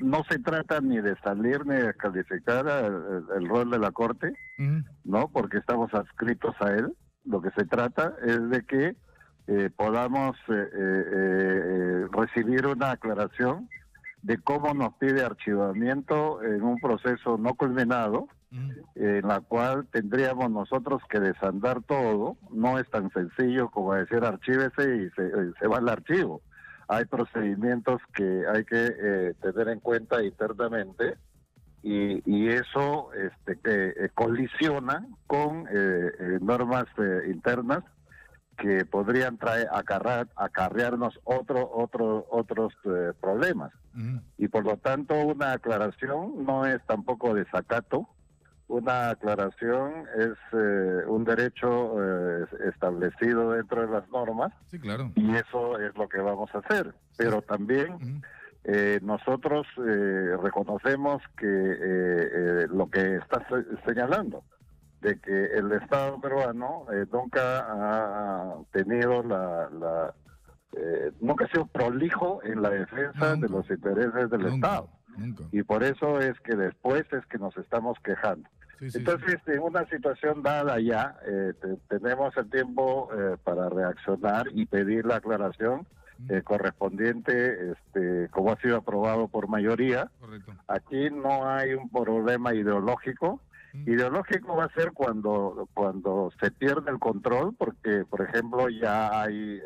No se trata ni de salir ni de calificar el rol de la Corte, ¿no? Porque estamos adscritos a él. Lo que se trata es de que podamos recibir una aclaración de cómo nos pide archivamiento en un proceso no culminado, en la cual tendríamos nosotros que desandar todo. No es tan sencillo como decir archívese y se va al archivo. Hay procedimientos que hay que tener en cuenta internamente y eso colisiona con normas internas que podrían acarrearnos otros problemas. Y por lo tanto una aclaración no es tampoco desacato. Una aclaración es un derecho establecido dentro de las normas. Sí, claro. Y eso es lo que vamos a hacer. Pero también nosotros reconocemos que lo que está señalando, de que el Estado peruano nunca ha tenido nunca ha sido prolijo en la defensa de los intereses del Estado. Y por eso es que después es que nos estamos quejando. Entonces, en una situación dada ya, tenemos el tiempo para reaccionar y pedir la aclaración correspondiente, como ha sido aprobado por mayoría. Correcto. Aquí no hay un problema ideológico. Ideológico va a ser cuando se pierde el control, porque, por ejemplo, ya hay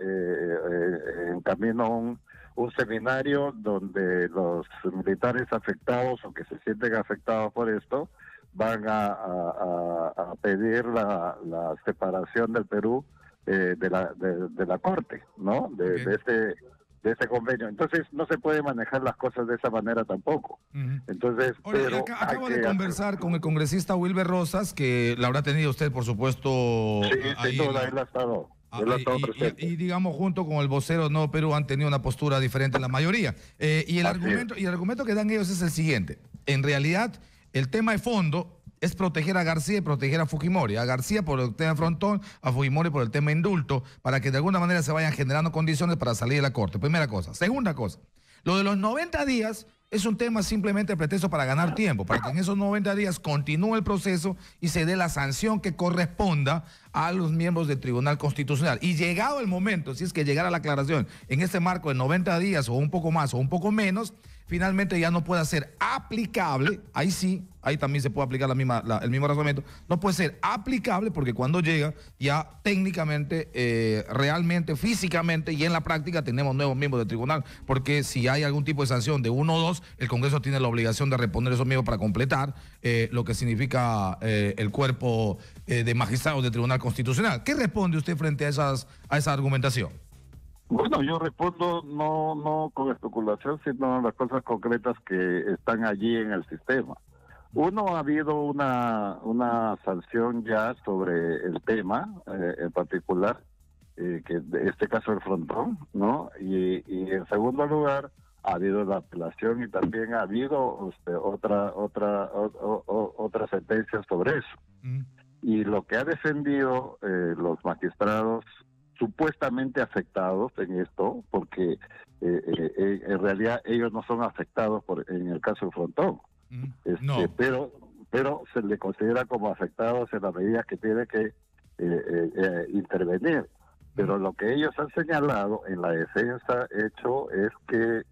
en camino un seminario donde los militares afectados o que se sienten afectados por esto van a pedir la separación del Perú de la Corte, ¿no? De este convenio. Entonces no se puede manejar las cosas de esa manera tampoco. Entonces, pero acabo de conversar con el congresista Wilber Rosas, que la habrá tenido usted, por supuesto. Sí, sin duda, él ha estado. Y digamos, junto con el vocero No Perú han tenido una postura diferente en la mayoría. Y el argumento que dan ellos es el siguiente. En realidad, el tema de fondo es proteger a García y proteger a Fujimori. A García por el tema frontón, a Fujimori por el tema indulto, para que de alguna manera se vayan generando condiciones para salir de la Corte. Primera cosa. Segunda cosa, lo de los 90 días es un tema simplemente pretexto para ganar tiempo, para que en esos 90 días continúe el proceso y se dé la sanción que corresponda a los miembros del Tribunal Constitucional. Y llegado el momento, si es que llegara la aclaración en este marco de 90 días o un poco más o un poco menos, finalmente ya no pueda ser aplicable, ahí sí, ahí también se puede aplicar el mismo razonamiento, no puede ser aplicable porque cuando llega ya técnicamente, realmente, físicamente y en la práctica tenemos nuevos miembros del tribunal, porque si hay algún tipo de sanción de 1 o 2, el Congreso tiene la obligación de reponer esos miembros para completar lo que significa el cuerpo de magistrados del Tribunal Constitucional. ¿Qué responde usted frente a esa argumentación? Bueno, yo respondo no con especulación, sino las cosas concretas que están allí en el sistema. Uno, ha habido una sanción ya sobre el tema en particular, que en este caso el frontón, ¿no? Y en segundo lugar, ha habido la apelación y también ha habido otra sentencia sobre eso. Y lo que ha defendido los magistrados supuestamente afectados en esto, porque en realidad ellos no son afectados en el caso del frontón, no. pero se le considera como afectados en la medida que tiene que intervenir. Pero lo que ellos han señalado en la defensa hecho es que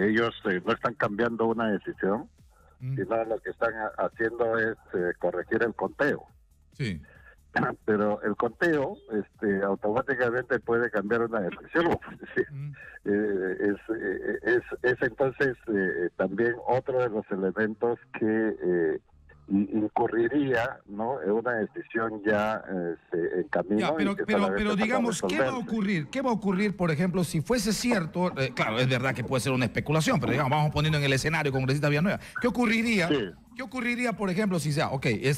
ellos no están cambiando una decisión, sino lo que están haciendo es corregir el conteo. Sí. Pero el conteo automáticamente puede cambiar una decisión. Es entonces también otro de los elementos que incurriría, ¿no?, en una decisión ya en camino. Pero digamos, ¿qué va a ocurrir? ¿Qué va a ocurrir, por ejemplo, si fuese cierto? Claro, es verdad que puede ser una especulación, pero digamos, vamos poniendo en el escenario, congresista Villanueva. ¿Qué ocurriría? Sí. ¿Qué ocurriría, por ejemplo, si sea,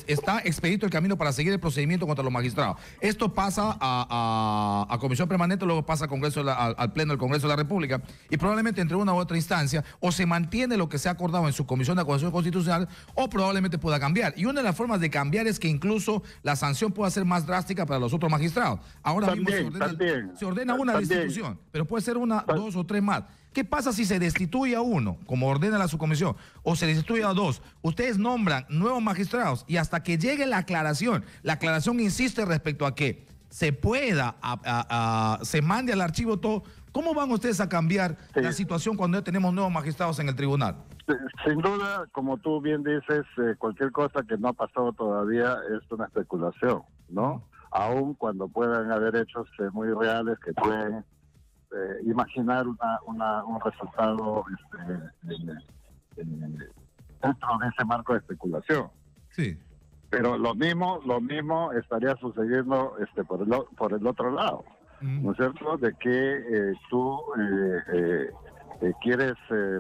está expedito el camino para seguir el procedimiento contra los magistrados? Esto pasa a Comisión Permanente, luego pasa al Pleno del Congreso de la República, y probablemente entre una u otra instancia, o se mantiene lo que se ha acordado en su Comisión de Acusación Constitucional, o probablemente pueda cambiar. Y una de las formas de cambiar es que incluso la sanción pueda ser más drástica para los otros magistrados. Ahora también, mismo se ordena una destitución, pero puede ser una, 2 o 3 más. ¿Qué pasa si se destituye a uno, como ordena la subcomisión, o se destituye a 2? Ustedes nombran nuevos magistrados y hasta que llegue la aclaración insiste respecto a que se pueda, se mande al archivo todo. ¿Cómo van ustedes a cambiar la situación cuando ya tenemos nuevos magistrados en el tribunal? Sin duda, como tú bien dices, cualquier cosa que no ha pasado todavía es una especulación, ¿no? Aún cuando puedan haber hechos muy reales que pueden imaginar un resultado dentro de ese marco de especulación. Sí. Pero lo mismo estaría sucediendo por el otro lado, ¿no es cierto? De que tú quieres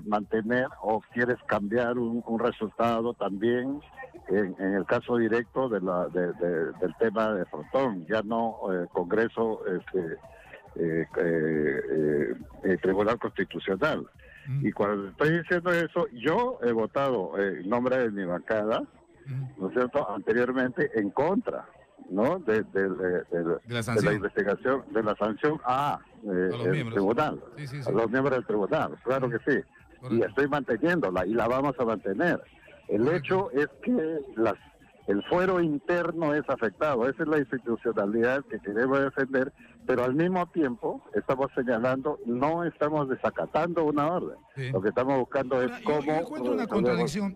mantener o quieres cambiar un resultado también en el caso directo del tema de Frontón, ya no Congreso, Tribunal Constitucional. Y cuando estoy diciendo eso, yo he votado en nombre de mi bancada, ¿no es cierto?, anteriormente en contra, ¿no?, de la investigación, de la sanción a el tribunal, a los miembros del tribunal, claro que sí. Correcto. Y estoy manteniéndola y la vamos a mantener. El hecho es que el fuero interno es afectado, esa es la institucionalidad que queremos defender, pero al mismo tiempo estamos señalando, no estamos desacatando una orden. Sí. Lo que estamos buscando es cómo... Yo encuentro una contradicción,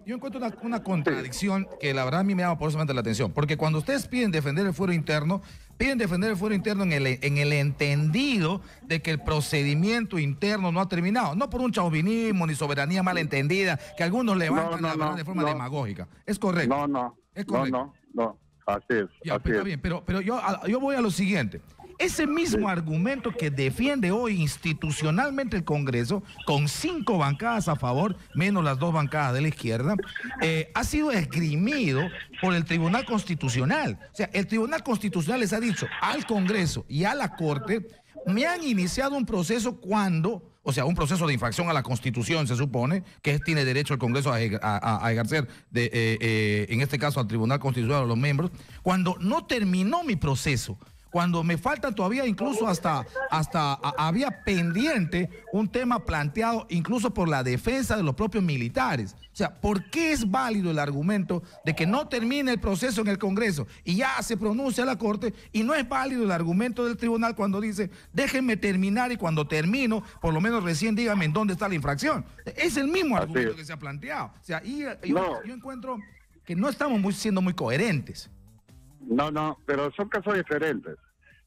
una contradicción que la verdad a mí me llama poderosamente la atención, porque cuando ustedes piden defender el fuero interno, en el entendido de que el procedimiento interno no ha terminado, no por un chauvinismo ni soberanía malentendida que algunos levantan de forma demagógica. ¿Es correcto? No. ¿Es correcto? No. Así es. Ya, está bien, pero yo voy a lo siguiente. Ese mismo argumento que defiende hoy institucionalmente el Congreso, con 5 bancadas a favor, menos las 2 bancadas de la izquierda, ha sido esgrimido por el Tribunal Constitucional. O sea, el Tribunal Constitucional les ha dicho al Congreso y a la Corte, me han iniciado un proceso un proceso de infracción a la Constitución, se supone, que tiene derecho el Congreso a ejercer, en este caso al Tribunal Constitucional, a los miembros, cuando no terminó mi proceso, cuando me falta todavía incluso hasta había pendiente un tema planteado incluso por la defensa de los propios militares. O sea, ¿por qué es válido el argumento de que no termine el proceso en el Congreso y ya se pronuncia la Corte, y no es válido el argumento del tribunal cuando dice, déjenme terminar y cuando termino, por lo menos recién díganme en dónde está la infracción? Es el mismo argumento que se ha planteado. O sea, yo encuentro que no estamos siendo muy coherentes. No, pero son casos diferentes.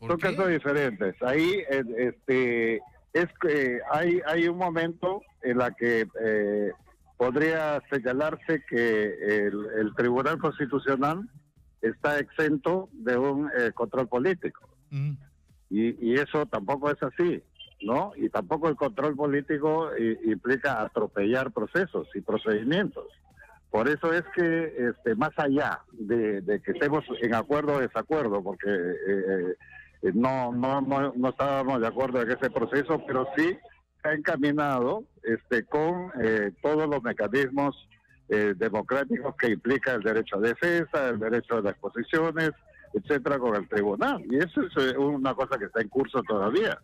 Son casos diferentes. Ahí es que hay un momento en la que podría señalarse que el Tribunal Constitucional está exento de un control político. Y eso tampoco es así, ¿no? Y tampoco el control político implica atropellar procesos y procedimientos. Por eso es que más allá de que estemos en acuerdo o desacuerdo, porque no estábamos de acuerdo en ese proceso, pero sí ha encaminado con todos los mecanismos democráticos que implica el derecho a defensa, el derecho a las exposiciones, etcétera, con el tribunal. Y eso es una cosa que está en curso todavía.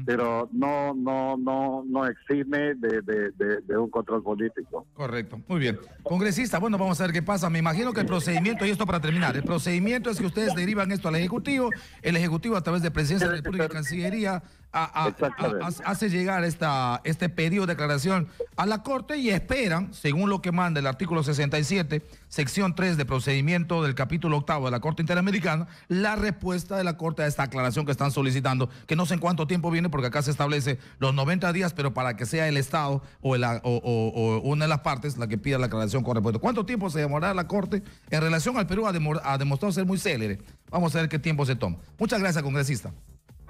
Pero no exime de un control político. Correcto, muy bien. Congresista, bueno, vamos a ver qué pasa. Me imagino que el procedimiento, y esto para terminar, el procedimiento es que ustedes derivan esto al Ejecutivo, el Ejecutivo a través de Presidencia de la República y Cancillería hace llegar este pedido de declaración a la Corte y esperan, según lo que manda el artículo 67, sección 3 de procedimiento del capítulo 8 de la Corte Interamericana, la respuesta de la Corte a esta aclaración que están solicitando, que no sé en cuánto tiempo viene, porque acá se establece los 90 días, pero para que sea el Estado o una de las partes la que pida la aclaración correspondiente. ¿Cuánto tiempo se demorará la Corte? En relación al Perú ha demostrado ser muy célere. Vamos a ver qué tiempo se toma. Muchas gracias, congresista.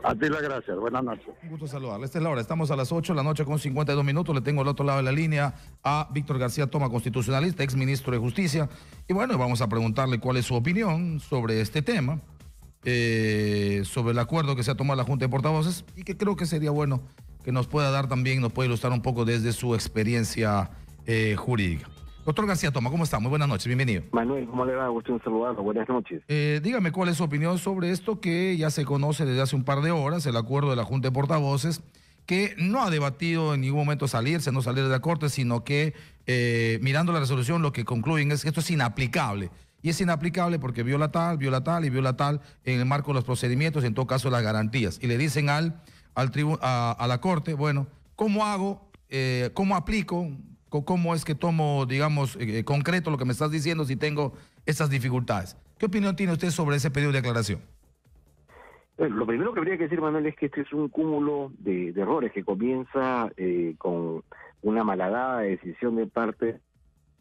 A ti las gracias, buenas noches. Un gusto saludarle. Esta es la hora, estamos a las 8 de la noche con 52 minutos. Le tengo al otro lado de la línea a Víctor García Toma, constitucionalista, ex ministro de Justicia. Y bueno, vamos a preguntarle cuál es su opinión sobre este tema, sobre el acuerdo que se ha tomado la Junta de Portavoces, y que creo que sería bueno que nos pueda dar también, nos puede ilustrar un poco desde su experiencia jurídica. Doctor García Toma, ¿cómo está? Muy buenas noches, bienvenido. Manuel, ¿cómo le va? Gusto en saludarlo, buenas noches. Dígame cuál es su opinión sobre esto que ya se conoce desde hace un par de horas, el acuerdo de la Junta de Portavoces, que no ha debatido en ningún momento no salir de la Corte, sino que mirando la resolución lo que concluyen es que esto es inaplicable. Y es inaplicable porque viola tal en el marco de los procedimientos, en todo caso las garantías. Y le dicen a la Corte, bueno, ¿cómo hago? ¿Cómo aplico? ¿Cómo es que tomo, digamos, concreto lo que me estás diciendo si tengo esas dificultades? ¿Qué opinión tiene usted sobre ese pedido de aclaración? Lo primero que habría que decir, Manuel, es que este es un cúmulo de errores que comienza con una malhadada decisión de parte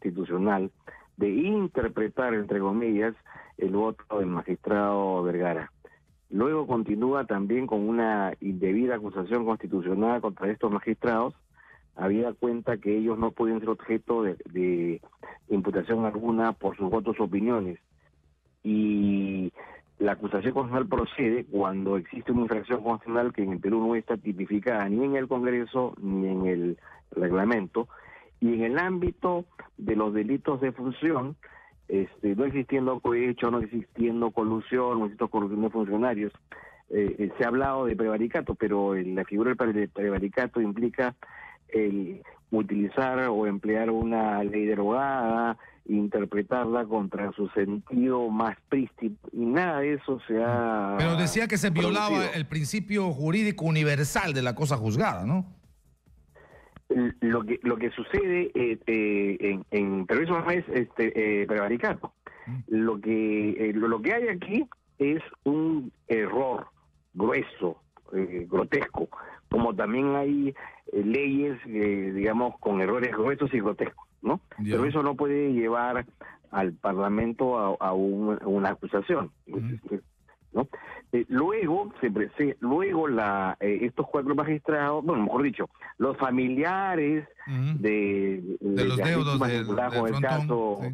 institucional de interpretar, entre comillas, el voto del magistrado Vergara. Luego continúa también con una indebida acusación constitucional contra estos magistrados, habida cuenta que ellos no pueden ser objeto de imputación alguna por sus votos o opiniones. Y la acusación constitucional procede cuando existe una infracción constitucional que en el Perú no está tipificada ni en el Congreso ni en el reglamento, y en el ámbito de los delitos de función, no existiendo cohecho, no existiendo colusión, no existiendo corrupción de funcionarios, se ha hablado de prevaricato, pero la figura del prevaricato implica el utilizar o emplear una ley derogada, interpretarla contra su sentido más prístino, y nada de eso se ha... Pero decía que se violaba producido. el principio jurídico universal de la cosa juzgada, ¿no? Lo que sucede pero eso no es prevaricato. Lo que hay aquí es un error grueso, grotesco, como también hay leyes, digamos, con errores gruesos y grotescos, ¿no? Yeah. Pero eso no puede llevar al Parlamento a una acusación, ¿no? Luego estos 4 magistrados, bueno, mejor dicho, los familiares de los deudos del Frontón, caso, sí,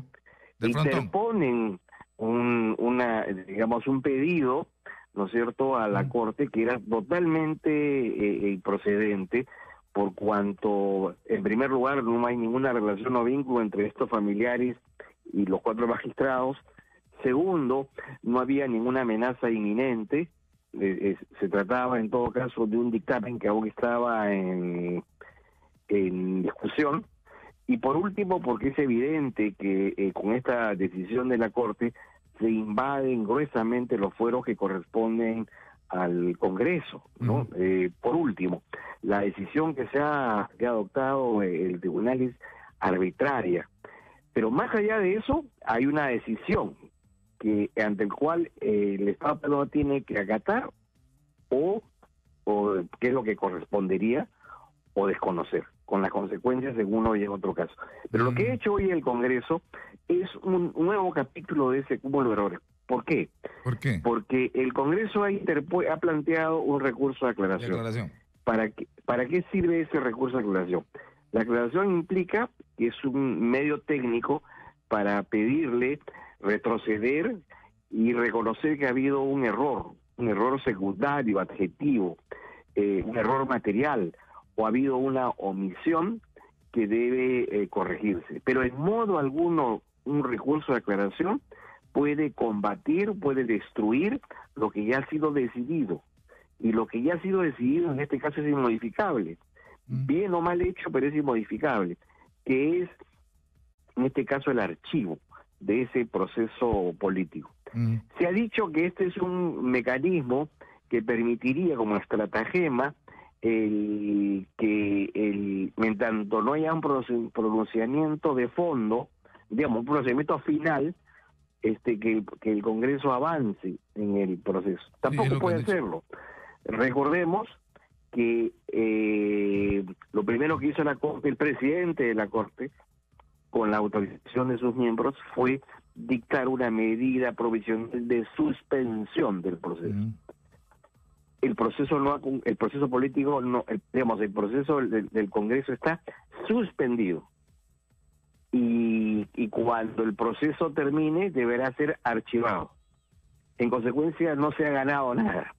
del interponen un pedido, ¿no es cierto?, a la Corte, que era totalmente improcedente, por cuanto, en primer lugar, no hay ninguna relación o vínculo entre estos familiares y los 4 magistrados. Segundo, no había ninguna amenaza inminente. Se trataba, en todo caso, de un dictamen que aún estaba en discusión. Y por último, porque es evidente que con esta decisión de la Corte se invaden gruesamente los fueros que corresponden al Congreso, ¿no? Por último, la decisión que ha adoptado el tribunal es arbitraria. Pero más allá de eso, hay una decisión ante el cual el Estado peruano tiene que acatar o qué es lo que correspondería, o desconocer, con las consecuencias en uno y en otro caso. Pero lo que ha hecho hoy el Congreso es un nuevo capítulo de ese cúmulo de errores. ¿Por qué? ¿Por qué? Porque el Congreso ha planteado un recurso de aclaración. ¿Para qué sirve ese recurso de aclaración? La aclaración implica que es un medio técnico para pedirle retroceder y reconocer que ha habido un error secundario, adjetivo, un error material, o ha habido una omisión que debe corregirse. Pero en modo alguno un recurso de aclaración puede combatir, puede destruir lo que ya ha sido decidido. Y lo que ya ha sido decidido en este caso es inmodificable. Bien o mal hecho, pero es inmodificable. Que es, en este caso, el archivo de ese proceso político. Se ha dicho que este es un mecanismo que permitiría, como estratagema, mientras tanto no haya un pronunciamiento de fondo, digamos, un procedimiento final, que el Congreso avance en el proceso. Tampoco puede hacerlo. Recordemos que lo primero que hizo la Corte, el presidente de la Corte, con la autorización de sus miembros, fue dictar una medida provisional de suspensión del proceso. El proceso político, el proceso del Congreso está suspendido. Y cuando el proceso termine, deberá ser archivado. En consecuencia, no se ha ganado nada,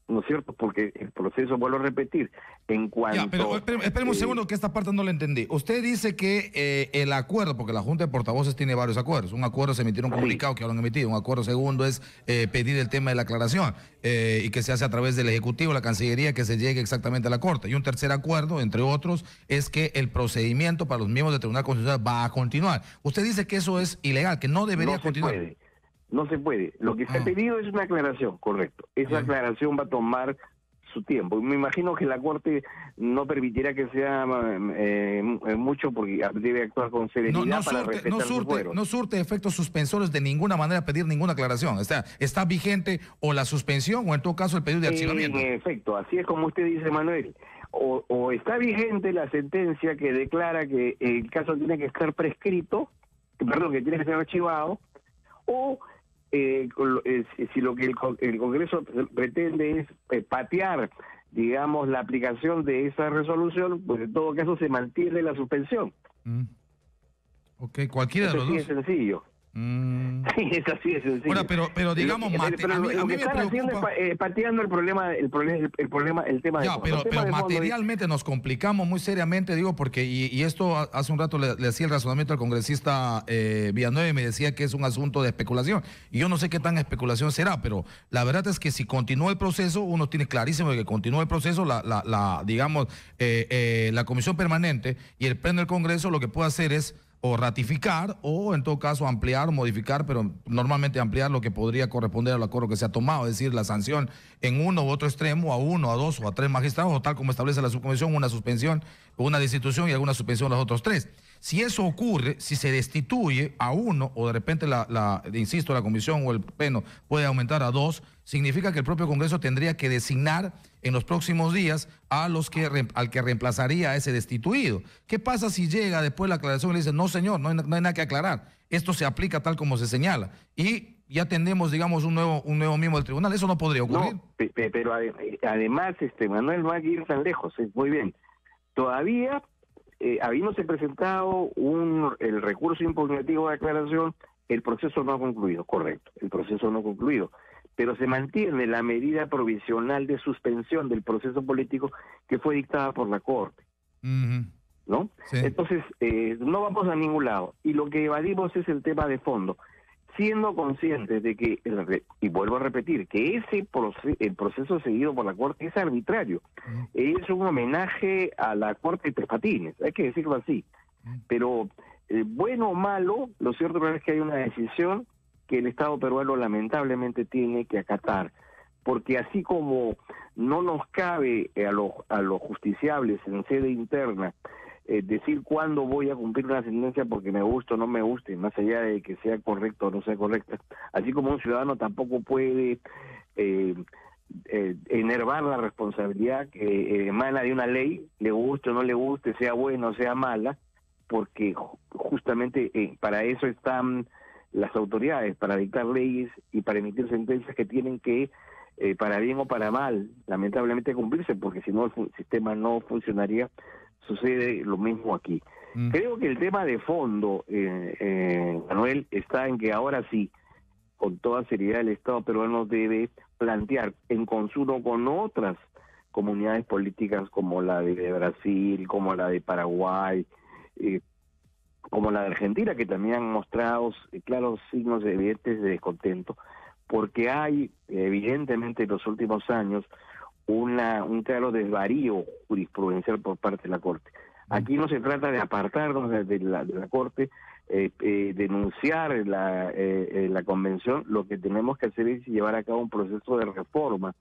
¿no es cierto? Porque el proceso, vuelvo a repetir, en cuanto... Ya, pero espéreme un segundo, que esta parte no la entendí. Usted dice que el acuerdo, porque la Junta de Portavoces tiene varios acuerdos. Un acuerdo es emitir un comunicado que ahora han emitido. Un acuerdo segundo es pedir el tema de la aclaración y que se hace a través del Ejecutivo, la Cancillería, que se llegue exactamente a la Corte. Y un tercer acuerdo, entre otros, es que el procedimiento para los miembros del Tribunal Constitucional va a continuar. Usted dice que eso es ilegal, que no debería continuar. No se puede. Lo que se ha pedido es una aclaración, correcto. Esa aclaración va a tomar su tiempo. Me imagino que la Corte no permitirá que sea mucho, porque debe actuar con serenidad para respetar sus fueros. No surte efectos suspensores de ninguna manera pedir ninguna aclaración. O sea, está vigente o la suspensión o en todo caso el pedido de archivamiento. En efecto, así es como usted dice, Manuel. O está vigente la sentencia que declara que el caso tiene que estar prescrito, que tiene que ser archivado, o si lo que el Congreso pretende es patear, digamos, la aplicación de esa resolución, pues en todo caso se mantiene la suspensión. Ok, cualquiera de los dos. Es sencillo. Sí, es así de sencillo. Ahora, pero digamos, a mí me preocupa... pateando el tema ya, de pero materialmente nos complicamos muy seriamente, digo, porque, y esto hace un rato le hacía el razonamiento al congresista Villanueva y me decía que es un asunto de especulación. Y yo no sé qué tan especulación será, pero la verdad es que si continúa el proceso, uno tiene clarísimo que continúa el proceso, digamos, la comisión permanente y el pleno del Congreso lo que puede hacer es o ratificar o en todo caso ampliar o modificar, pero normalmente ampliar lo que podría corresponder al acuerdo que se ha tomado, es decir, la sanción en uno u otro extremo a 1, a 2 o a 3 magistrados, o tal como establece la subcomisión, una suspensión, una destitución y alguna suspensión a los otros 3. Si eso ocurre, si se destituye a 1 o de repente insisto, la comisión o el pleno puede aumentar a 2, significa que el propio Congreso tendría que designar en los próximos días al que reemplazaría a ese destituido. ¿Qué pasa si llega después la aclaración y le dice, no señor, no hay nada que aclarar, esto se aplica tal como se señala? Y ya tenemos, digamos, un nuevo miembro del tribunal. ¿Eso no podría ocurrir? No, pero además, Manuel, va a ir tan lejos, muy bien. Todavía, habiéndose presentado el recurso impugnativo de aclaración, el proceso no ha concluido, correcto, el proceso no ha concluido, pero se mantiene la medida provisional de suspensión del proceso político que fue dictada por la Corte, ¿no? Sí. Entonces, no vamos a ningún lado, y lo que evadimos es el tema de fondo, siendo conscientes de que, y vuelvo a repetir, que el proceso seguido por la Corte es arbitrario, es un homenaje a la Corte de Tres Patines, hay que decirlo así, pero bueno o malo, lo cierto es que hay una decisión que el Estado peruano lamentablemente tiene que acatar, porque así como no nos cabe a los justiciables en sede interna decir cuándo voy a cumplir una sentencia porque me gusta o no me guste, más allá de que sea correcta o no sea correcta, así como un ciudadano tampoco puede enervar la responsabilidad que emana de una ley, le guste o no le guste, sea buena o sea mala, porque justamente para eso están las autoridades, para dictar leyes y para emitir sentencias que tienen que, para bien o para mal, lamentablemente cumplirse, porque si no el sistema no funcionaría. Sucede lo mismo aquí. Creo que el tema de fondo, Manuel, está en que ahora sí, con toda seriedad, el Estado peruano debe plantear en consulta con otras comunidades políticas como la de Brasil, como la de Paraguay, como la de Argentina, que también han mostrado claros signos evidentes de descontento, porque hay evidentemente en los últimos años un claro desvarío jurisprudencial por parte de la Corte. Aquí no se trata de apartarnos de la Corte, denunciar la Convención, lo que tenemos que hacer es llevar a cabo un proceso de reforma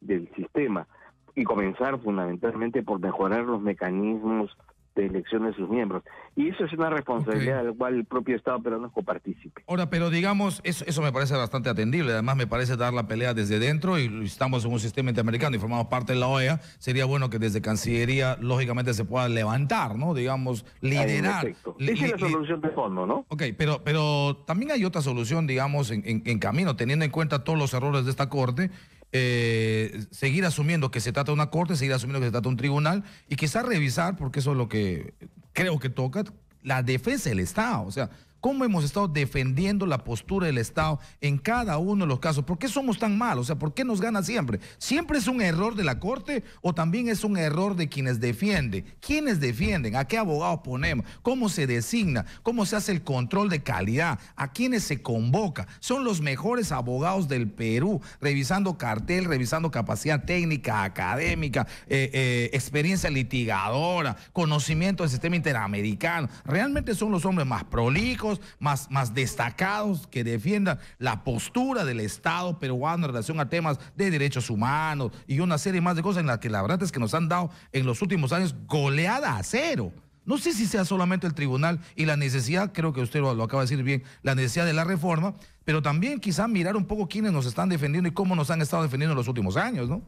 del sistema y comenzar fundamentalmente por mejorar los mecanismos de elección de sus miembros. Y eso es una responsabilidad de la cual el propio Estado peruano es copartícipe. Ahora, pero digamos, eso me parece bastante atendible, además me parece dar la pelea desde dentro y estamos en un sistema interamericano y formamos parte de la OEA, sería bueno que desde Cancillería lógicamente se pueda levantar, ¿no? Digamos, liderar. Esa es la solución de fondo, ¿no? Ok, pero también hay otra solución, digamos, en camino, teniendo en cuenta todos los errores de esta Corte, seguir asumiendo que se trata de una corte, seguir asumiendo que se trata de un tribunal y quizás revisar, porque eso es lo que creo que toca, la defensa del Estado. O sea, cómo hemos estado defendiendo la postura del Estado en cada uno de los casos. ¿Por qué somos tan malos? O sea, ¿por qué nos gana siempre? ¿Siempre es un error de la Corte o también es un error de quienes defienden? ¿Quiénes defienden? ¿A qué abogados ponemos? ¿Cómo se designa? ¿Cómo se hace el control de calidad? ¿A quiénes se convoca? Son los mejores abogados del Perú, revisando cartel, revisando capacidad técnica, académica, experiencia litigadora, conocimiento del sistema interamericano. Realmente son los hombres más prolijos, más destacados, que defiendan la postura del Estado peruano en relación a temas de derechos humanos y una serie más de cosas en las que la verdad es que nos han dado en los últimos años goleada a 0. No sé si sea solamente el tribunal y la necesidad, creo que usted lo acaba de decir bien, la necesidad de la reforma, pero también quizá mirar un poco quiénes nos están defendiendo y cómo nos han estado defendiendo en los últimos años, ¿no?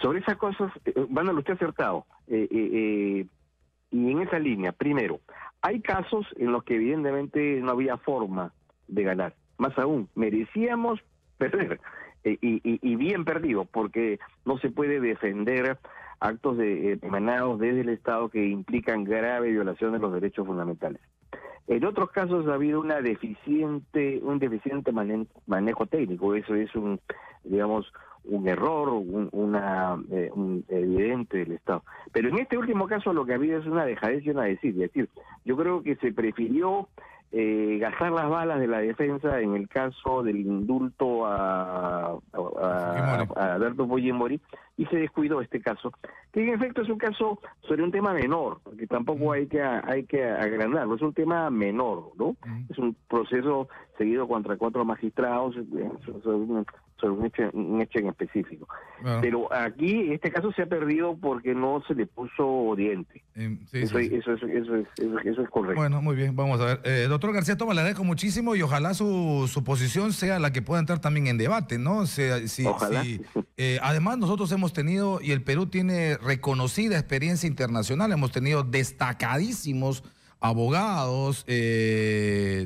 Sobre esas cosas, Manuel, usted ha acertado. Y en esa línea, primero, Hay casos en los que evidentemente no había forma de ganar. Más aún, merecíamos perder, y bien perdido, porque no se puede defender actos emanados desde el Estado que implican grave violación de los derechos fundamentales. En otros casos ha habido un deficiente manejo técnico. Eso es un error, un evidente del Estado. Pero en este último caso lo que ha habido es una dejadez y una desidia. Es decir, yo creo que se prefirió gastar las balas de la defensa en el caso del indulto a Alberto Fujimori, y se descuidó este caso, que en efecto es un caso sobre un tema menor, porque tampoco hay que agrandarlo, es un tema menor, ¿no? Es un proceso seguido contra 4 magistrados sobre un hecho en específico. Pero aquí este caso se ha perdido porque no se le puso diente. Eso es correcto. Bueno, muy bien, vamos a ver. Doctor García Tomás, le agradezco muchísimo y ojalá su posición sea la que pueda entrar también en debate, ¿no? Ojalá. Además, nosotros hemos tenido, y el Perú tiene reconocida experiencia internacional, hemos tenido destacadísimos abogados,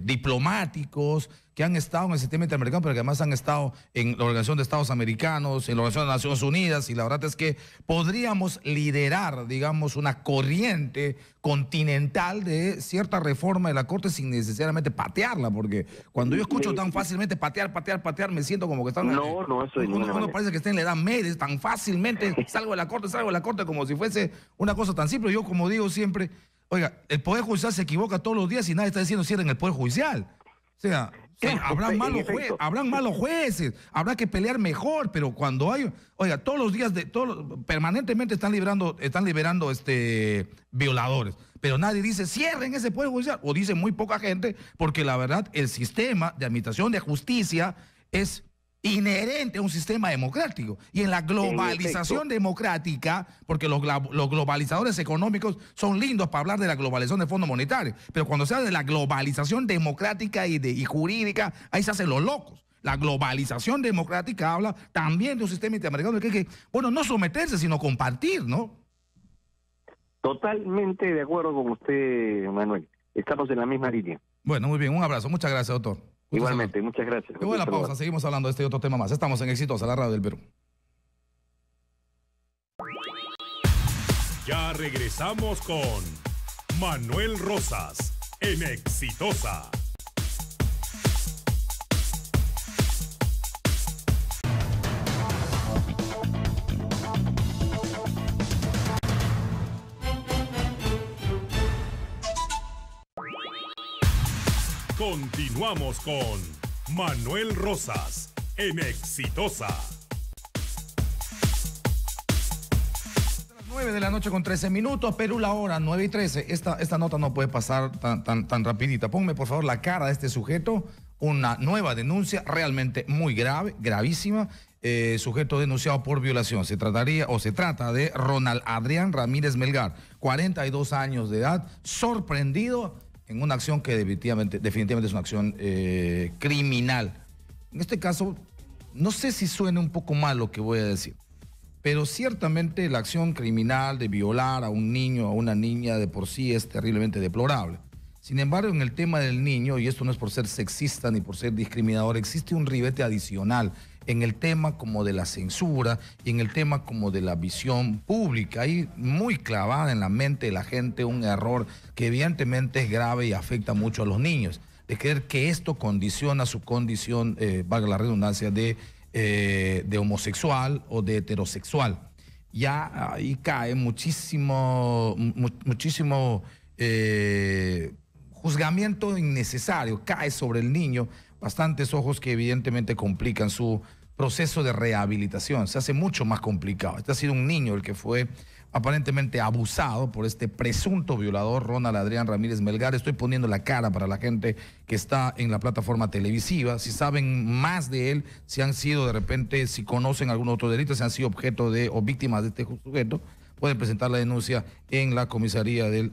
diplomáticos, que han estado en el sistema interamericano, pero que además han estado en la Organización de Estados Americanos, en la Organización de Naciones Unidas, y la verdad es que podríamos liderar, digamos, una corriente continental de cierta reforma de la Corte sin necesariamente patearla, porque cuando yo escucho tan fácilmente patear, me siento como que están... No, eso es uno parece que está en la edad media, tan fácilmente salgo de la Corte, como si fuese una cosa tan simple. Yo, como digo siempre, oiga, el Poder Judicial se equivoca todos los días y nadie está diciendo cierren el Poder Judicial. O sea, habrán malos jueces, habrá que pelear mejor, pero cuando hay, oiga, todos los días, permanentemente están liberando violadores, pero nadie dice cierren ese Poder Judicial, o dice muy poca gente, porque la verdad el sistema de administración de justicia es inherente a un sistema democrático, y en la globalización democrática, porque los globalizadores económicos son lindos para hablar de la globalización del Fondo Monetario, pero cuando se habla de la globalización democrática y jurídica, ahí se hacen los locos. La globalización democrática habla también de un sistema interamericano que hay que, bueno, no someterse, sino compartir, ¿no? Totalmente de acuerdo con usted, Manuel. Estamos en la misma línea. Bueno, muy bien, un abrazo. Muchas gracias, doctor. Igualmente, muchas gracias. Luego de la pausa, seguimos hablando de este y otro tema más. Estamos en Exitosa, la radio del Perú. Ya regresamos con Manuel Rosas en Exitosa. Continuamos con Manuel Rosas en Exitosa. 9 de la noche con 13 minutos, Perú la hora, 9:13. Esta nota no puede pasar tan rapidita. Ponme por favor la cara de este sujeto. Una nueva denuncia realmente muy grave, gravísima. Sujeto denunciado por violación. Se trata de Ronald Adrián Ramírez Melgar, 42 años de edad, sorprendido en una acción que definitivamente es una acción criminal. En este caso, no sé si suena un poco mal lo que voy a decir, pero ciertamente la acción criminal de violar a un niño o a una niña de por sí es terriblemente deplorable. Sin embargo, en el tema del niño, y esto no es por ser sexista ni por ser discriminador, existe un ribete adicional en el tema como de la censura y en el tema como de la visión pública. Hay muy clavada en la mente de la gente un error que evidentemente es grave y afecta mucho a los niños, de creer que esto condiciona su condición, valga la redundancia, de homosexual o de heterosexual. Ya ahí cae muchísimo juzgamiento innecesario, cae sobre el niño bastantes ojos que evidentemente complican su proceso de rehabilitación, se hace mucho más complicado. Este ha sido un niño el que fue aparentemente abusado por este presunto violador, Ronald Adrián Ramírez Melgar. Estoy poniendo la cara para la gente que está en la plataforma televisiva. Si saben más de él, si han sido de repente, si conocen algún otro delito, si han sido objeto de o víctimas de este sujeto, pueden presentar la denuncia en la comisaría del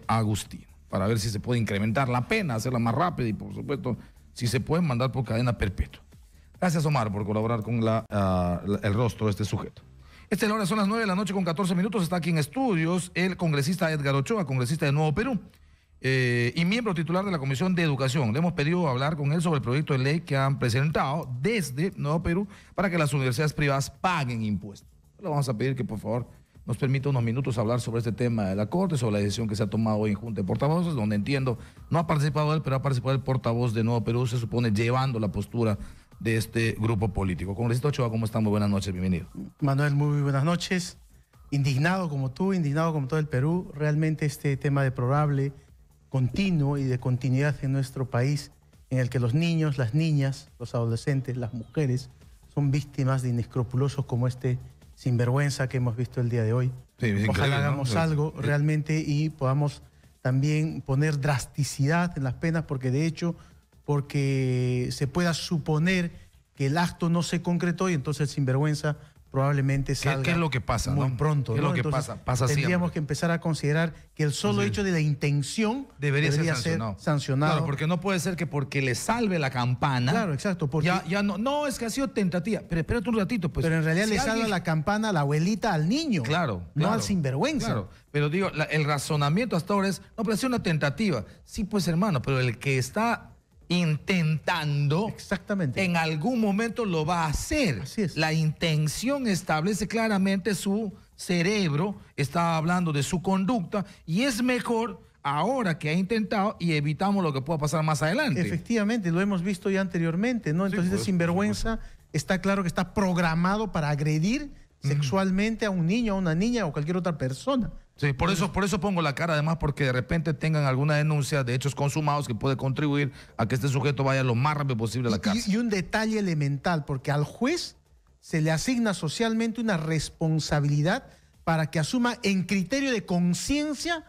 Agustino, para ver si se puede incrementar la pena, hacerla más rápida y, por supuesto, si se pueden mandar por cadena perpetua. Gracias, Omar, por colaborar con el rostro de este sujeto. Hora son las 9 de la noche con 14 minutos. Está aquí en estudios el congresista Edgar Ochoa, congresista de Nuevo Perú. y miembro titular de la Comisión de Educación. Le hemos pedido hablar con él sobre el proyecto de ley que han presentado desde Nuevo Perú para que las universidades privadas paguen impuestos. Le vamos a pedir que por favor nos permita unos minutos hablar sobre este tema de la Corte, sobre la decisión que se ha tomado hoy en Junta de Portavoces, donde entiendo, no ha participado él, pero ha participado el portavoz de Nuevo Perú, se supone llevando la postura de este grupo político. Congresista Ochoa, ¿cómo están? Muy buenas noches, bienvenido. Manuel, muy buenas noches. Indignado como tú, indignado como todo el Perú. Realmente este tema deplorable, continuo y de continuidad en nuestro país, en el que los niños, las niñas, los adolescentes, las mujeres, son víctimas de inescrupulosos como este sinvergüenza que hemos visto el día de hoy. Sí, ojalá hagamos algo realmente y podamos también poner drasticidad en las penas, porque de hecho, porque se pueda suponer que el acto no se concretó y entonces el sinvergüenza probablemente salga. ¿Qué es lo que pasa? Muy pronto. ¿Qué es lo que entonces, pasa tendríamos siempre que empezar a considerar que el solo hecho de la intención debería ser sancionado. Claro, porque no puede ser que porque le salve la campana. Claro, exacto. Porque ya no, es que ha sido tentativa. Pero espérate un ratito. Pues, pero en realidad le salva la campana a la abuelita al niño. Claro. No al sinvergüenza. Claro. Pero digo, el razonamiento hasta ahora es, no, pero ha sido una tentativa. Sí, pues hermano, pero el que está intentando, exactamente, en algún momento lo va a hacer. Así es. La intención establece claramente su cerebro, está hablando de su conducta, y es mejor ahora que ha intentado y evitamos lo que pueda pasar más adelante. Efectivamente, lo hemos visto ya anteriormente, ¿no? Entonces, el sinvergüenza está claro que está programado para agredir sexualmente a un niño, a una niña o cualquier otra persona. Sí, por eso pongo la cara, además, porque de repente tengan alguna denuncia de hechos consumados que puede contribuir a que este sujeto vaya lo más rápido posible a la cárcel. Y un detalle elemental, porque al juez se le asigna socialmente una responsabilidad para que asuma en criterio de conciencia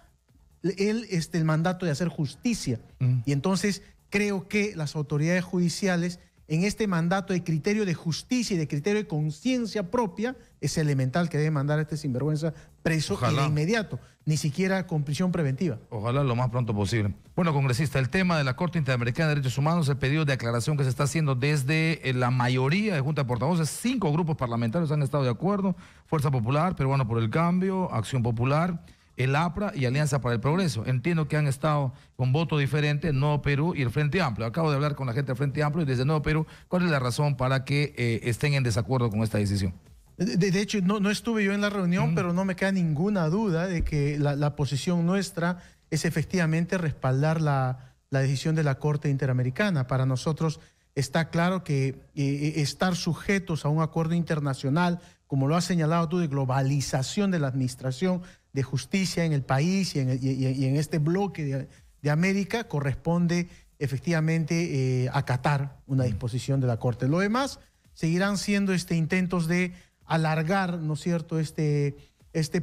el mandato de hacer justicia. Y entonces creo que las autoridades judiciales, en este mandato de criterio de justicia y de criterio de conciencia propia, es elemental que debe mandar a este sinvergüenza preso. Ojalá. Y de inmediato, ni siquiera con prisión preventiva. Ojalá lo más pronto posible. Bueno, congresista, el tema de la Corte Interamericana de Derechos Humanos, el pedido de aclaración que se está haciendo desde la mayoría de Junta de Portavoces, 5 grupos parlamentarios han estado de acuerdo: Fuerza Popular, Peruano por el Cambio, Acción Popular, el APRA y Alianza para el Progreso. Entiendo que han estado con voto diferente Nuevo Perú y el Frente Amplio. Acabo de hablar con la gente del Frente Amplio y desde Nuevo Perú, ¿cuál es la razón para que estén en desacuerdo con esta decisión? De hecho, no estuve yo en la reunión, pero no me queda ninguna duda de que la posición nuestra es efectivamente respaldar la decisión de la Corte Interamericana. Para nosotros está claro que estar sujetos a un acuerdo internacional, como lo has señalado tú, de globalización de la administración de justicia en el país y en este bloque de América, corresponde efectivamente acatar una disposición de la Corte. Lo demás seguirán siendo intentos de alargar, ¿no es cierto?, este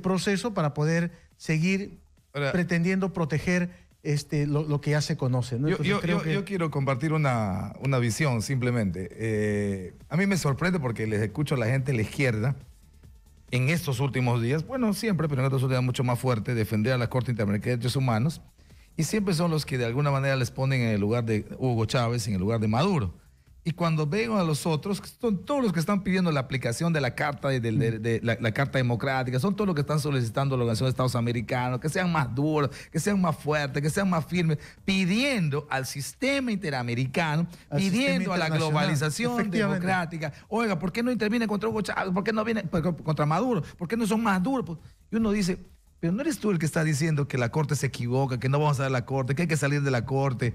proceso para poder seguir pretendiendo proteger lo que ya se conoce, ¿no? Yo quiero compartir una visión simplemente. A mí me sorprende porque les escucho a la gente de la izquierda en estos últimos días, bueno, siempre, pero en estos últimos días mucho más fuerte, defender a la Corte Interamericana de Derechos Humanos, y siempre son los que de alguna manera les ponen en el lugar de Hugo Chávez, en el lugar de Maduro. Y cuando veo a los otros, son todos los que están pidiendo la aplicación de la Carta, de la Carta Democrática, son todos los que están solicitando la Organización de Estados Americanos, que sean más duros, que sean más fuertes, que sean más firmes, pidiendo al sistema interamericano, pidiendo a la globalización democrática. Oiga, ¿por qué no interviene contra Hugo Chávez? ¿Por qué no viene contra Maduro? ¿Por qué no son más duros? Y uno dice, pero no eres tú el que está diciendo que la Corte se equivoca, que no vamos a dar la Corte, que hay que salir de la Corte.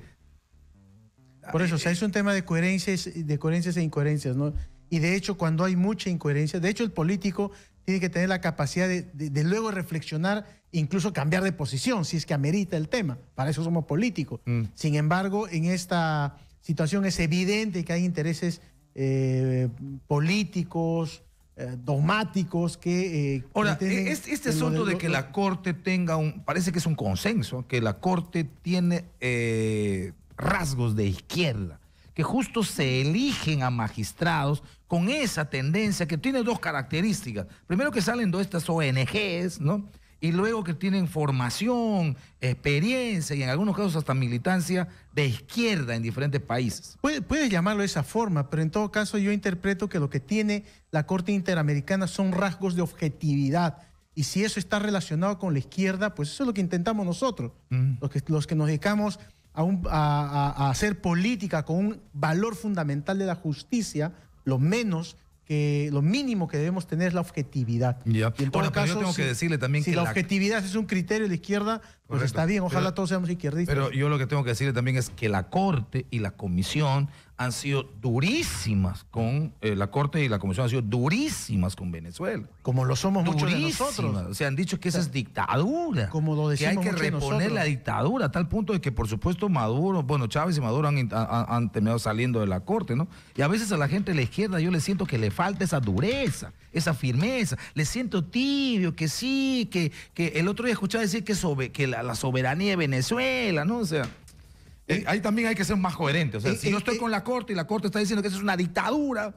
Por eso, o sea, es un tema de coherencias e incoherencias, ¿no? Y de hecho, cuando hay mucha incoherencia, de hecho el político tiene que tener la capacidad de luego reflexionar, incluso cambiar de posición, si es que amerita el tema. Para eso somos políticos. Sin embargo, en esta situación es evidente que hay intereses políticos, dogmáticos que... Ahora, este asunto de que la Corte tenga parece que es un consenso, que la Corte tiene rasgos de izquierda, que justo se eligen a magistrados con esa tendencia que tiene dos características. Primero, que salen de estas ONGs, ¿no? Y luego que tienen formación, experiencia y en algunos casos hasta militancia de izquierda en diferentes países. Puedes llamarlo de esa forma, pero en todo caso yo interpreto que lo que tiene la Corte Interamericana son rasgos de objetividad y si eso está relacionado con la izquierda, pues eso es lo que intentamos nosotros, los que nos dedicamos a hacer política con un valor fundamental de la justicia. Lo mínimo que debemos tener es la objetividad. Ya. Y en todo caso, yo tengo que decirle también si que la objetividad es un criterio de la izquierda, pues correcto, está bien, ojalá todos seamos izquierdistas. Pero yo lo que tengo que decirle también es que la Corte y la Comisión han sido durísimas con la Corte y la Comisión han sido durísimas con Venezuela. Como lo somos muchos de Durísimas. nosotros. O sea, han dicho que esa es dictadura. Como lo que hay decimos que muchos de reponer nosotros. la dictadura, a tal punto de que, por supuesto, Maduro, bueno, Chávez y Maduro han terminado saliendo de la Corte, ¿no? Y a veces a la gente de la izquierda yo le siento que le falta esa dureza, esa firmeza. Le siento tibio, que sí, que el otro día escuchaba decir que la soberanía de Venezuela, ¿no? O sea, ahí también hay que ser más coherente. O sea, si yo estoy con la Corte y la Corte está diciendo que eso es una dictadura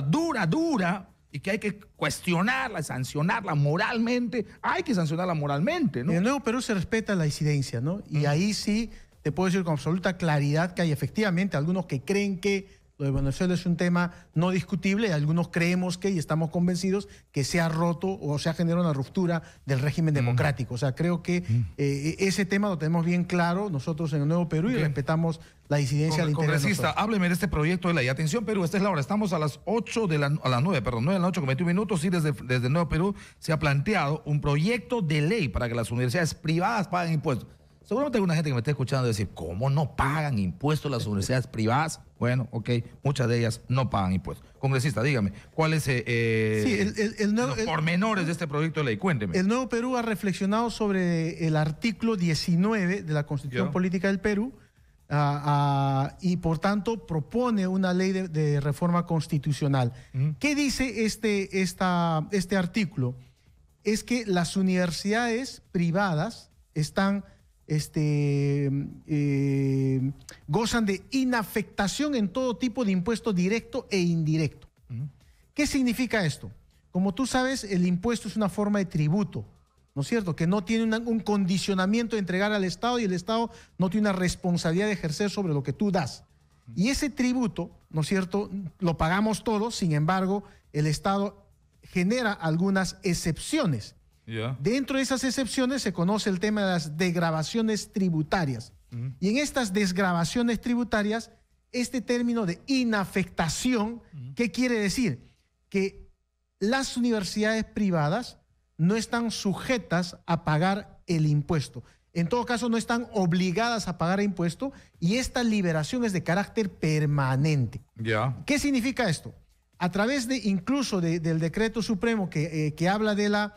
dura, y que hay que cuestionarla, sancionarla moralmente, hay que sancionarla moralmente, ¿no? En el Nuevo Perú se respeta la disidencia, ¿no? Y ahí sí te puedo decir con absoluta claridad que hay efectivamente algunos que creen que lo de Venezuela es un tema no discutible, y algunos creemos que, y estamos convencidos, que se ha roto o se ha generado una ruptura del régimen democrático. O sea, creo que ese tema lo tenemos bien claro nosotros en el Nuevo Perú y respetamos la disidencia al interior de nosotros. Congresista, hábleme de este proyecto de ley. Atención, Perú, esta es la hora. Estamos a las 9 de la noche con 21 minutos, y desde Nuevo Perú se ha planteado un proyecto de ley para que las universidades privadas paguen impuestos. Seguramente hay una gente que me está escuchando decir, ¿cómo no pagan impuestos las universidades privadas? Bueno, ok, muchas de ellas no pagan impuestos. Congresista, dígame, ¿cuáles los pormenores de este proyecto de ley? Cuénteme. El Nuevo Perú ha reflexionado sobre el artículo 19 de la Constitución Política del Perú y por tanto propone una ley de reforma constitucional. ¿Qué dice este artículo? Es que las universidades privadas gozan de inafectación en todo tipo de impuesto directo e indirecto. ¿Qué significa esto? Como tú sabes, el impuesto es una forma de tributo, ¿no es cierto? Que no tiene un condicionamiento de entregar al Estado, y el Estado no tiene una responsabilidad de ejercer sobre lo que tú das. Y ese tributo, ¿no es cierto?, lo pagamos todos. Sin embargo, el Estado genera algunas excepciones. Dentro de esas excepciones se conoce el tema de las desgravaciones tributarias. Y en estas desgravaciones tributarias, este término de inafectación, ¿qué quiere decir? Que las universidades privadas no están sujetas a pagar el impuesto. En todo caso, no están obligadas a pagar impuesto, y esta liberación es de carácter permanente. ¿Qué significa esto? A través incluso del decreto supremo que habla de la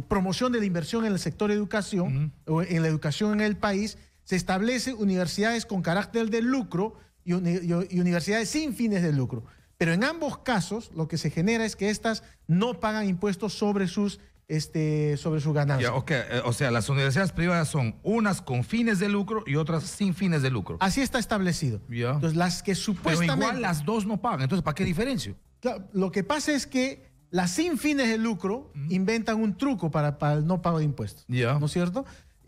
promoción de la inversión en el sector educación, o en la educación en el país, se establece universidades con carácter de lucro y universidades sin fines de lucro. Pero en ambos casos lo que se genera es que estas no pagan impuestos sobre sus ganancias. O sea, las universidades privadas son unas con fines de lucro y otras sin fines de lucro. Así está establecido. Entonces, las que supuestamente... Pero igual las dos no pagan. Entonces, ¿para qué diferencia? Claro, lo que pasa es que las sin fines de lucro inventan un truco para el no pago de impuestos, ¿no es cierto?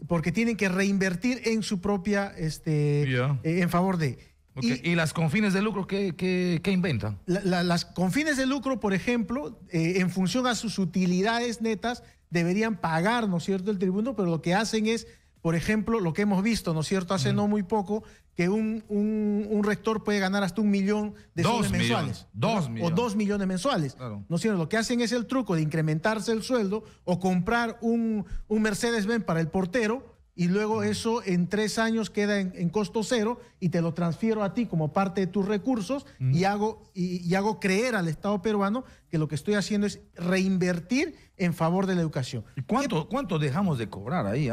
Porque tienen que reinvertir en su propia, en favor de... ¿Y las con fines de lucro qué inventan? Las con fines de lucro, por ejemplo, en función a sus utilidades netas, deberían pagar, ¿no es cierto?, el tributo, pero lo que hacen es, por ejemplo, lo que hemos visto, ¿no es cierto?, hace no muy poco, que un rector puede ganar hasta 1 millón de soles mensuales. 2 millones. O 2 millones mensuales. Claro. ¿No es cierto? Lo que hacen es el truco de incrementarse el sueldo o comprar un Mercedes-Benz para el portero, y luego eso en 3 años queda en costo cero, y te lo transfiero a ti como parte de tus recursos, y hago creer al Estado peruano que lo que estoy haciendo es reinvertir en favor de la educación. ¿Y cuánto dejamos de cobrar ahí?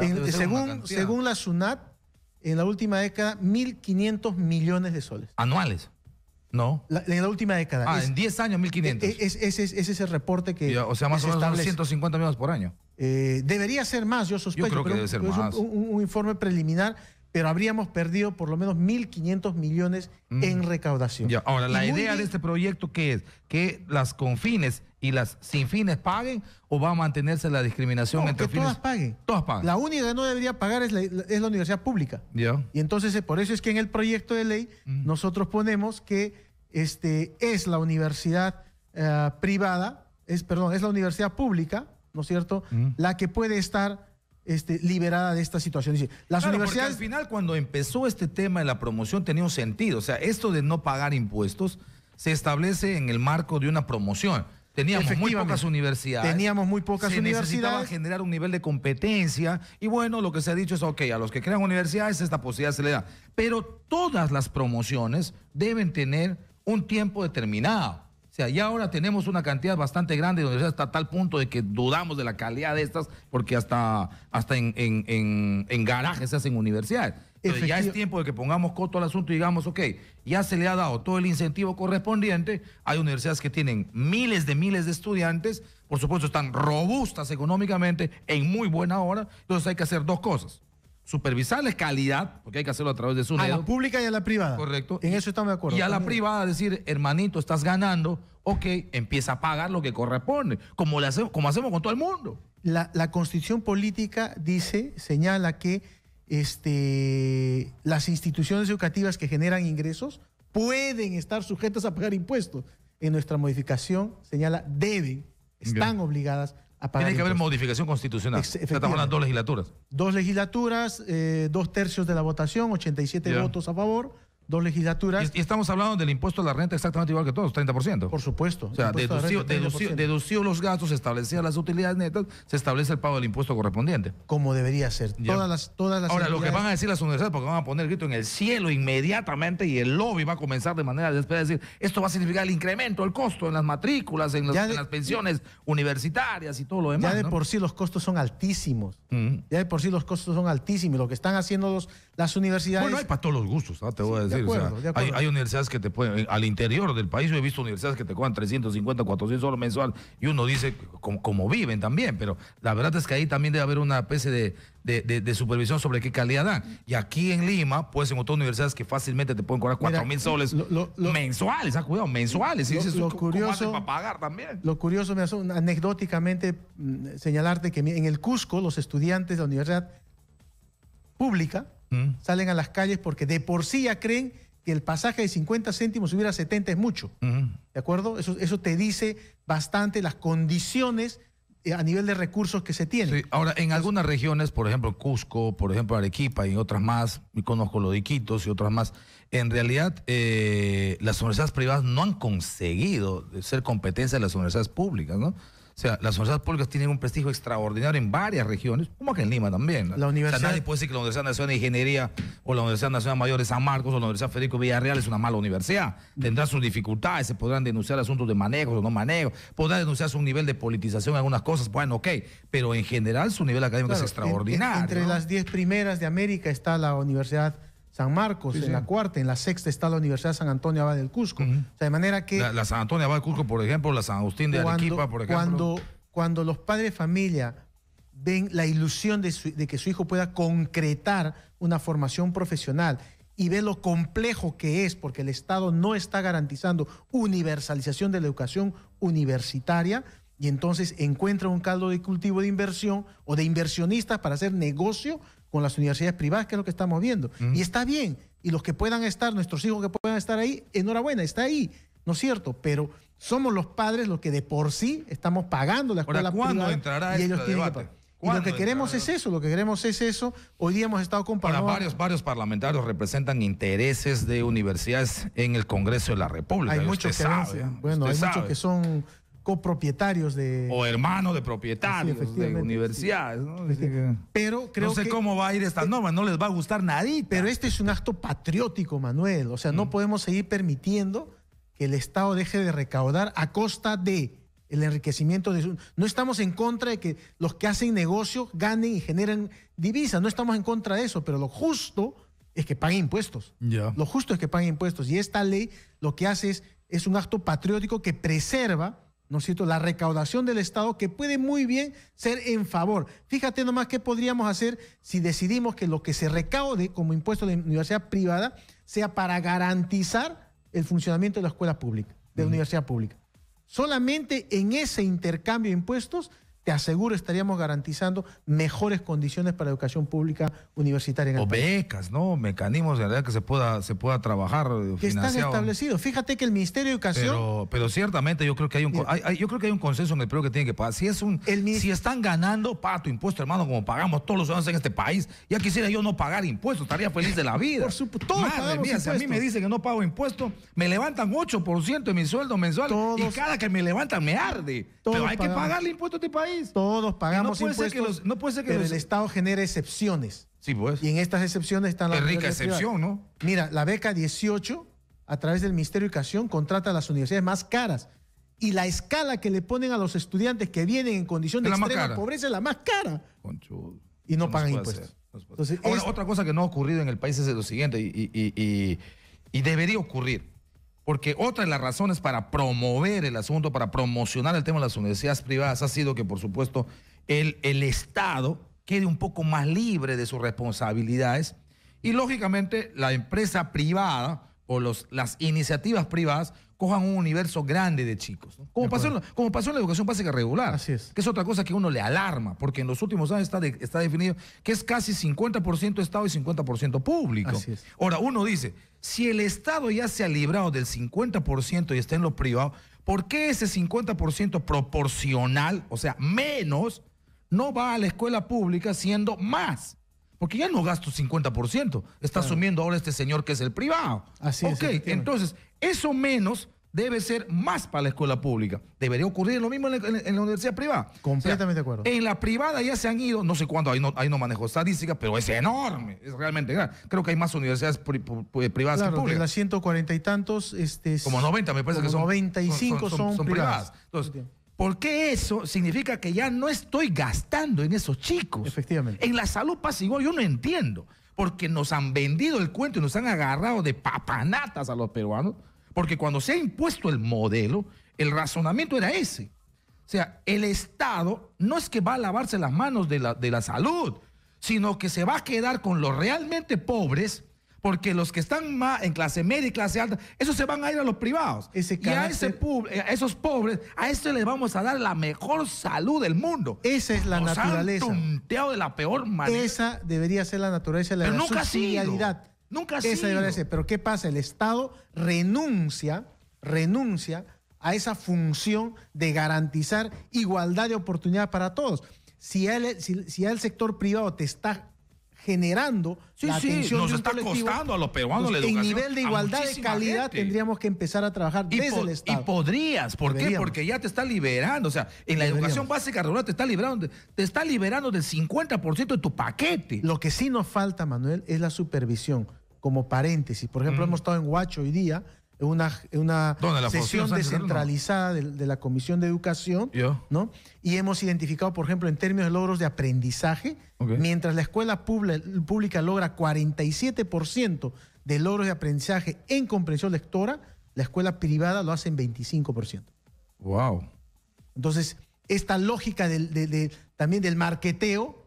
Según la SUNAT, en la última década, 1.500 millones de soles. ¿Anuales? No. En la última década. En 10 años, 1.500. Ese es el reporte que... O sea, más o menos 150 millones por año. Debería ser más, yo sospecho. Yo creo que debe ser más. Un informe preliminar, pero habríamos perdido por lo menos 1.500 millones en recaudación. Ahora, la idea de este proyecto, ¿qué es? ¿Que las con fines y las sin fines paguen, o va a mantenerse la discriminación entre que fines? Todas paguen. Todas pagan. La única que no debería pagar es la universidad pública. Y entonces, por eso es que en el proyecto de ley nosotros ponemos que es la universidad privada es la universidad pública, ¿no es cierto?, la que puede estar liberada de esta situación. Dice, las universidades... Porque al final, cuando empezó este tema de la promoción, tenía un sentido. O sea, esto de no pagar impuestos se establece en el marco de una promoción. Teníamos muy pocas universidades. Teníamos muy pocas universidades. Se necesitaba generar un nivel de competencia. Y bueno, lo que se ha dicho es, ok, a los que crean universidades esta posibilidad se le da. Pero todas las promociones deben tener un tiempo determinado. O sea, ya ahora tenemos una cantidad bastante grande de universidades hasta tal punto de que dudamos de la calidad de estas, porque hasta en garajes se hacen universidades. Entonces ya es tiempo de que pongamos coto al asunto y digamos, ok, ya se le ha dado todo el incentivo correspondiente. Hay universidades que tienen miles de estudiantes, por supuesto están robustas económicamente, en muy buena hora. Entonces hay que hacer dos cosas: supervisar la calidad, porque hay que hacerlo a través de su a la pública y a la privada. Correcto. En eso estamos de acuerdo. Y a la privada decir, hermanito, estás ganando, ok, empieza a pagar lo que corresponde, como hacemos con todo el mundo. La Constitución política señala que las instituciones educativas que generan ingresos pueden estar sujetas a pagar impuestos. En nuestra modificación señala están obligadas a pagar. Tiene que haber modificación constitucional. Estamos hablando de 2 legislaturas. 2 legislaturas, 2/3 de la votación, 87 votos a favor. 2 legislaturas. Y estamos hablando del impuesto a la renta exactamente igual que todos, 30%. Por supuesto. O sea, deducido los gastos, se establecían las utilidades netas, se establece el pago del impuesto correspondiente. Como debería ser. Todas las Ahora, lo que van a decir las universidades, porque van a poner el grito en el cielo inmediatamente y el lobby va a comenzar de manera desesperada a decir, esto va a significar el incremento del costo en las matrículas, en las pensiones universitarias y todo lo demás. Ya de por sí los costos son altísimos. Ya de por sí los costos son altísimos. Lo que están haciendo las universidades... Bueno, hay para todos los gustos, ¿no? Te voy a decir. Hay universidades que te pueden, al interior del país, yo he visto universidades que te cobran 350, 400 soles mensual y uno dice cómo viven también, pero la verdad es que ahí también debe haber una especie de supervisión sobre qué calidad dan. Y aquí en Lima puedes encontrar universidades que fácilmente te pueden cobrar 4.000 soles mensuales, cuidado, mensuales. Lo curioso, para pagar también. Lo curioso, me hace anecdóticamente señalarte que en el Cusco los estudiantes de la universidad pública salen a las calles porque de por sí ya creen que el pasaje de 50 céntimos subir a 70 es mucho. ¿De acuerdo? Eso te dice bastante las condiciones a nivel de recursos que se tienen. Sí. Ahora, en algunas regiones, por ejemplo Cusco, por ejemplo Arequipa y otras más, y conozco lo de Iquitos y otras más, en realidad las universidades privadas no han conseguido ser competencia de las universidades públicas, ¿no? O sea, las universidades públicas tienen un prestigio extraordinario en varias regiones, como aquí en Lima también. La universidad... O sea, nadie puede decir que la Universidad Nacional de Ingeniería o la Universidad Nacional Mayor de San Marcos o la Universidad Federico Villarreal es una mala universidad. Tendrá sus dificultades, se podrán denunciar asuntos de manejos o no manejos, podrá denunciarse un nivel de politización en algunas cosas, bueno, ok, pero en general su nivel académico es extraordinario. Entre las 10 primeras de América está la Universidad San Marcos, en la cuarta, en la sexta está la Universidad San Antonio Abad del Cusco. O sea, de manera que... La San Antonio Abad del Cusco, por ejemplo, la San Agustín de Arequipa, por ejemplo. Cuando los padres de familia ven la ilusión de que su hijo pueda concretar una formación profesional y ven lo complejo que es, porque el Estado no está garantizando universalización de la educación universitaria, y entonces encuentra un caldo de cultivo de inversión o de inversionistas para hacer negocio con las universidades privadas, que es lo que estamos viendo. Y está bien, y los que puedan estar, nuestros hijos que puedan estar ahí, enhorabuena, está ahí, ¿no es cierto? Pero somos los padres los que de por sí estamos pagando la escuela privada. ¿Cuándo entrará este debate? Y lo que queremos es eso, Hoy día hemos estado comparando... Ahora, varios parlamentarios representan intereses de universidades en el Congreso de la República. Hay muchos que son copropietarios o hermanos de propietarios de universidades, ¿no? Pero creo no sé cómo va a ir esta norma, no les va a gustar nadita. Pero este es un acto patriótico, Manuel. O sea, no podemos seguir permitiendo que el Estado deje de recaudar a costa de el enriquecimiento de no estamos en contra de que los que hacen negocio ganen y generen divisas, no estamos en contra de eso, pero lo justo es que paguen impuestos. Lo justo es que paguen impuestos. Y esta ley lo que hace es un acto patriótico que preserva, ¿no es cierto?, la recaudación del Estado, que puede muy bien ser en favor. Fíjate nomás qué podríamos hacer si decidimos que lo que se recaude como impuesto de la universidad privada sea para garantizar el funcionamiento de la escuela pública, de la universidad pública. Solamente en ese intercambio de impuestos te aseguro estaríamos garantizando mejores condiciones para la educación pública universitaria en el país. Becas, ¿no? Mecanismos de realidad que se pueda trabajar que están establecidos. Fíjate que el Ministerio de Educación... Pero ciertamente yo creo que hay un consenso en el Perú que tiene que pagar. Si están ganando, paga tu impuesto, hermano, como pagamos todos los ciudadanos en este país. Ya quisiera yo no pagar impuestos, estaría feliz de la vida. Por supuesto, todos pagamos impuestos. Si a mí me dicen que no pago impuestos, me levantan 8% de mi sueldo mensual y cada que me levantan me arde. Pero hay que pagarle impuestos a este país. Todos pagamos impuestos, pero el Estado genera excepciones. Sí, pues. Y en estas excepciones están las... Qué rica excepción, ¿no? Mira, la beca 18, a través del Ministerio de Educación, contrata a las universidades más caras. Y la escala que le ponen a los estudiantes que vienen en condición de extrema pobreza es la más cara. Y no pagan impuestos. Entonces, ahora, otra cosa que no ha ocurrido en el país es lo siguiente, y debería ocurrir. Porque otra de las razones para promover el asunto, para promocionar el tema de las universidades privadas, ha sido que, por supuesto, el Estado quede un poco más libre de sus responsabilidades y, lógicamente, la empresa privada o las iniciativas privadas cojan un universo grande de chicos, ¿no? Como pasó en la educación básica regular. Así es. Que es otra cosa que uno le alarma, porque en los últimos años está definido que es casi 50% Estado y 50% público. Así es. Ahora, uno dice, si el Estado ya se ha librado del 50% y está en lo privado, ¿por qué ese 50% proporcional, o sea, menos, no va a la escuela pública siendo más? Porque ya no gasto 50%, está asumiendo ahora este señor que es el privado. Así es. Ok, entonces, eso menos debe ser más para la escuela pública. Debería ocurrir lo mismo en la universidad privada. Completamente de acuerdo. En la privada ya se han ido, no sé cuánto, ahí no manejo estadística, pero es enorme, es realmente grande. Creo que hay más universidades privadas que públicas. De las 140 y tantos... como 90 me parece que son. 95 son privadas. Entonces, porque eso significa que ya no estoy gastando en esos chicos. Efectivamente. En la salud pasa igual, yo no entiendo. Porque nos han vendido el cuento y nos han agarrado de papanatas a los peruanos. Porque cuando se ha impuesto el modelo, el razonamiento era ese. O sea, el Estado no es que va a lavarse las manos de la salud, sino que se va a quedar con los realmente pobres, porque los que están más en clase media y clase alta, esos se van a ir a los privados. Y a esos pobres, a estos les vamos a dar la mejor salud del mundo. Esa es la naturaleza. Nos han tonteado de la peor manera. Esa debería ser la naturaleza de la subsidiariedad. Nunca ha sido. Debería ser. Pero ¿qué pasa? El Estado renuncia a esa función de garantizar igualdad de oportunidad para todos. Si ya el sector privado te está generando la atención nos de un está colectivo, costando a los peruanos la educación. En nivel de igualdad de calidad gente. Tendríamos que empezar a trabajar desde el Estado. Y podrías, ¿por qué? Porque ya te está liberando, o sea, en la educación básica regular te está liberando del 50% de tu paquete. Lo que sí nos falta, Manuel, es la supervisión. Como paréntesis, por ejemplo, hemos estado en Huacho hoy día, en una sesión descentralizada de la Comisión de Educación, ¿no? Y hemos identificado, por ejemplo, en términos de logros de aprendizaje, mientras la escuela pública logra 47% de logros de aprendizaje en comprensión lectora, la escuela privada lo hace en 25%. Wow. Entonces, esta lógica también del marqueteo,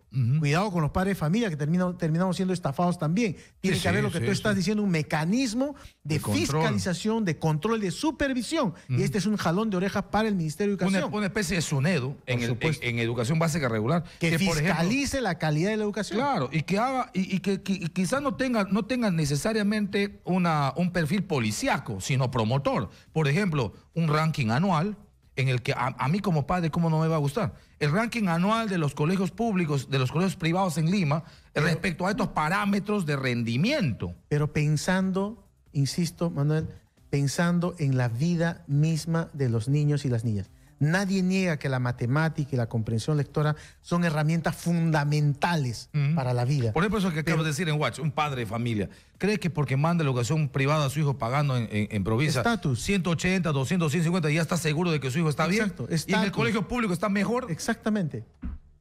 cuidado con los padres de familia que terminamos siendo estafados también. Tiene que haber lo que tú estás diciendo, un mecanismo de fiscalización, de control, de supervisión. Y este es un jalón de orejas para el Ministerio de Educación. Una especie de SUNEDU en educación básica regular. Que fiscalice la calidad de la educación. Claro, y que haga, y que quizás no tenga necesariamente un perfil policíaco, sino promotor. Por ejemplo, un ranking anual en el que a mí como padre, ¿cómo no me va a gustar? El ranking anual de los colegios públicos, de los colegios privados en Lima, respecto a estos parámetros de rendimiento. Pero pensando, insisto, Manuel, pensando en la vida misma de los niños y las niñas. Nadie niega que la matemática y la comprensión lectora son herramientas fundamentales para la vida. Por ejemplo, eso que acabo de decir en Watch, un padre de familia, ¿cree que porque manda la educación privada a su hijo pagando en provincia 180, 200, 150, ya está seguro de que su hijo está bien? ¿Y en el colegio público está mejor? Exactamente.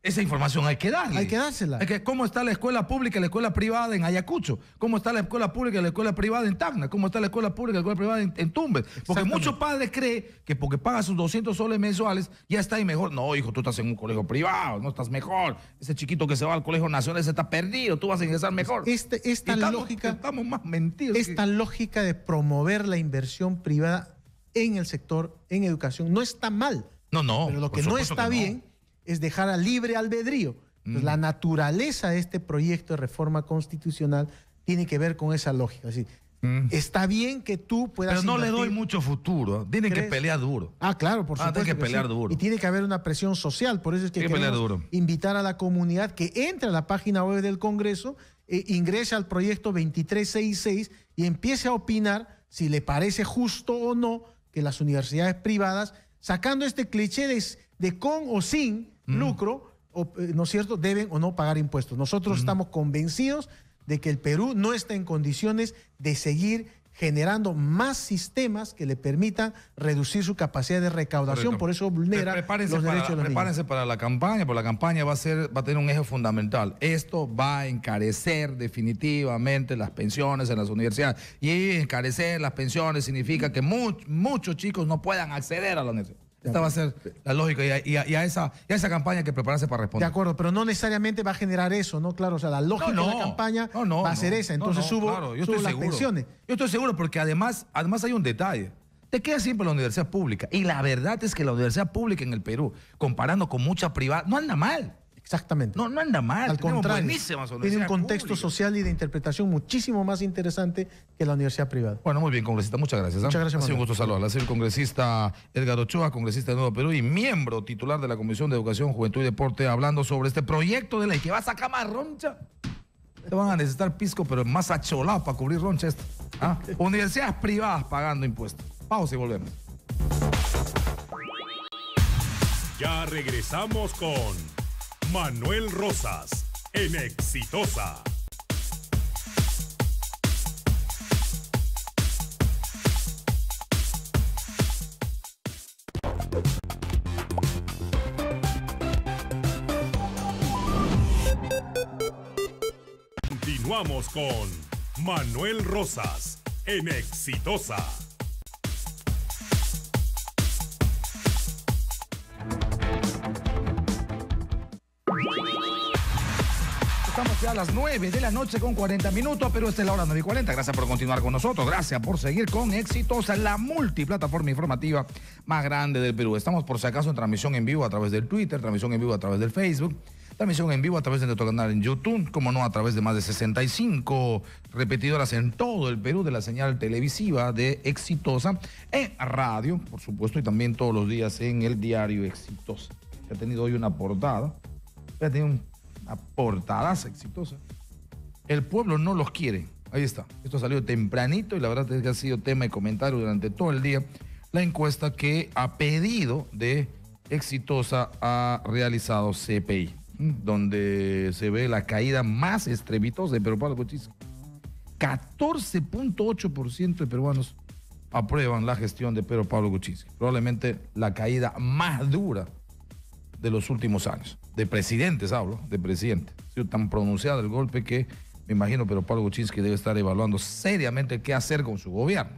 Esa información hay que darle. Hay que dársela. ¿Cómo está la escuela pública y la escuela privada en Ayacucho? ¿Cómo está la escuela pública y la escuela privada en Tacna? ¿Cómo está la escuela pública y la escuela privada en Tumbes? Porque muchos padres creen que porque paga sus 200 soles mensuales ya está ahí mejor. No, hijo, tú estás en un colegio privado, no estás mejor. Ese chiquito que se va al colegio nacional, ese está perdido, tú vas a ingresar mejor. Estamos más mentidos. Esta lógica de promover la inversión privada en el sector, en educación, no está mal. No. Pero lo que no está bien es dejar a libre albedrío. Entonces, la naturaleza de este proyecto de reforma constitucional tiene que ver con esa lógica. Es decir, está bien que tú puedas Pero no invertir. le doy mucho futuro. Tienen que pelear duro. Claro, por supuesto. Tienen que pelear duro. Y tiene que haber una presión social. Por eso es que queremos invitar a la comunidad que entre a la página web del Congreso, ingrese al proyecto 2366 y empiece a opinar si le parece justo o no que las universidades privadas, sacando este cliché de con o sin lucro, ¿no es cierto?, deben o no pagar impuestos. Nosotros estamos convencidos de que el Perú no está en condiciones de seguir generando más sistemas que le permitan reducir su capacidad de recaudación. Por eso vulnera los derechos de los niños. Prepárense para la campaña, porque la campaña va a tener un eje fundamental. Esto va a encarecer definitivamente las pensiones en las universidades. Y encarecer las pensiones significa que muchos chicos no puedan acceder a la universidad. Esta va a ser la lógica y a esa campaña hay que prepararse para responder. De acuerdo, pero no necesariamente va a generar eso, ¿no? Claro, o sea, la lógica de la campaña va a ser esa. Entonces subo las pensiones. Yo estoy seguro porque además hay un detalle. Te queda siempre la universidad pública. Y la verdad es que la universidad pública en el Perú, comparando con mucha privada, no anda mal. Exactamente. No anda mal. Al contrario, tiene un contexto social y de interpretación muchísimo más interesante que la universidad privada. Bueno, muy bien, congresista, muchas gracias. Muchas gracias, ha sido un gusto saludarla. Ha sido el congresista Edgar Ochoa, congresista de Nuevo Perú y miembro titular de la Comisión de Educación, Juventud y Deporte, hablando sobre este proyecto de ley que va a sacar más roncha. Te van a necesitar pisco, pero más acholado para cubrir roncha esto. Universidades privadas pagando impuestos. Pausa y volvemos. Ya regresamos con Manuel Rosas en Exitosa. Continuamos con Manuel Rosas en Exitosa. Estamos ya a las 9 de la noche con 40 minutos, pero esta es la hora 9:40. Gracias por continuar con nosotros. Gracias por seguir con Exitosa, la multiplataforma informativa más grande del Perú. Estamos, por si acaso, en transmisión en vivo a través del Twitter, transmisión en vivo a través del Facebook, transmisión en vivo a través de nuestro canal en YouTube, como no, a través de más de 65 repetidoras en todo el Perú de la señal televisiva de Exitosa, en radio, por supuesto, y también todos los días en el diario Exitosa, que ha tenido hoy una portada, que ha tenido una portada exitosa. El pueblo no los quiere. Ahí está. Esto salió tempranito y la verdad es que ha sido tema de comentario durante todo el día. La encuesta que a pedido de Exitosa ha realizado CPI, donde se ve la caída más estrepitosa de Pedro Pablo Kuczynski. 14.8% de peruanos aprueban la gestión de Pedro Pablo Kuczynski. Probablemente la caída más dura de los últimos años. De presidentes hablo, de presidente. Ha sido tan pronunciado el golpe que me imagino Pedro Pablo Kuczynski debe estar evaluando seriamente qué hacer con su gobierno.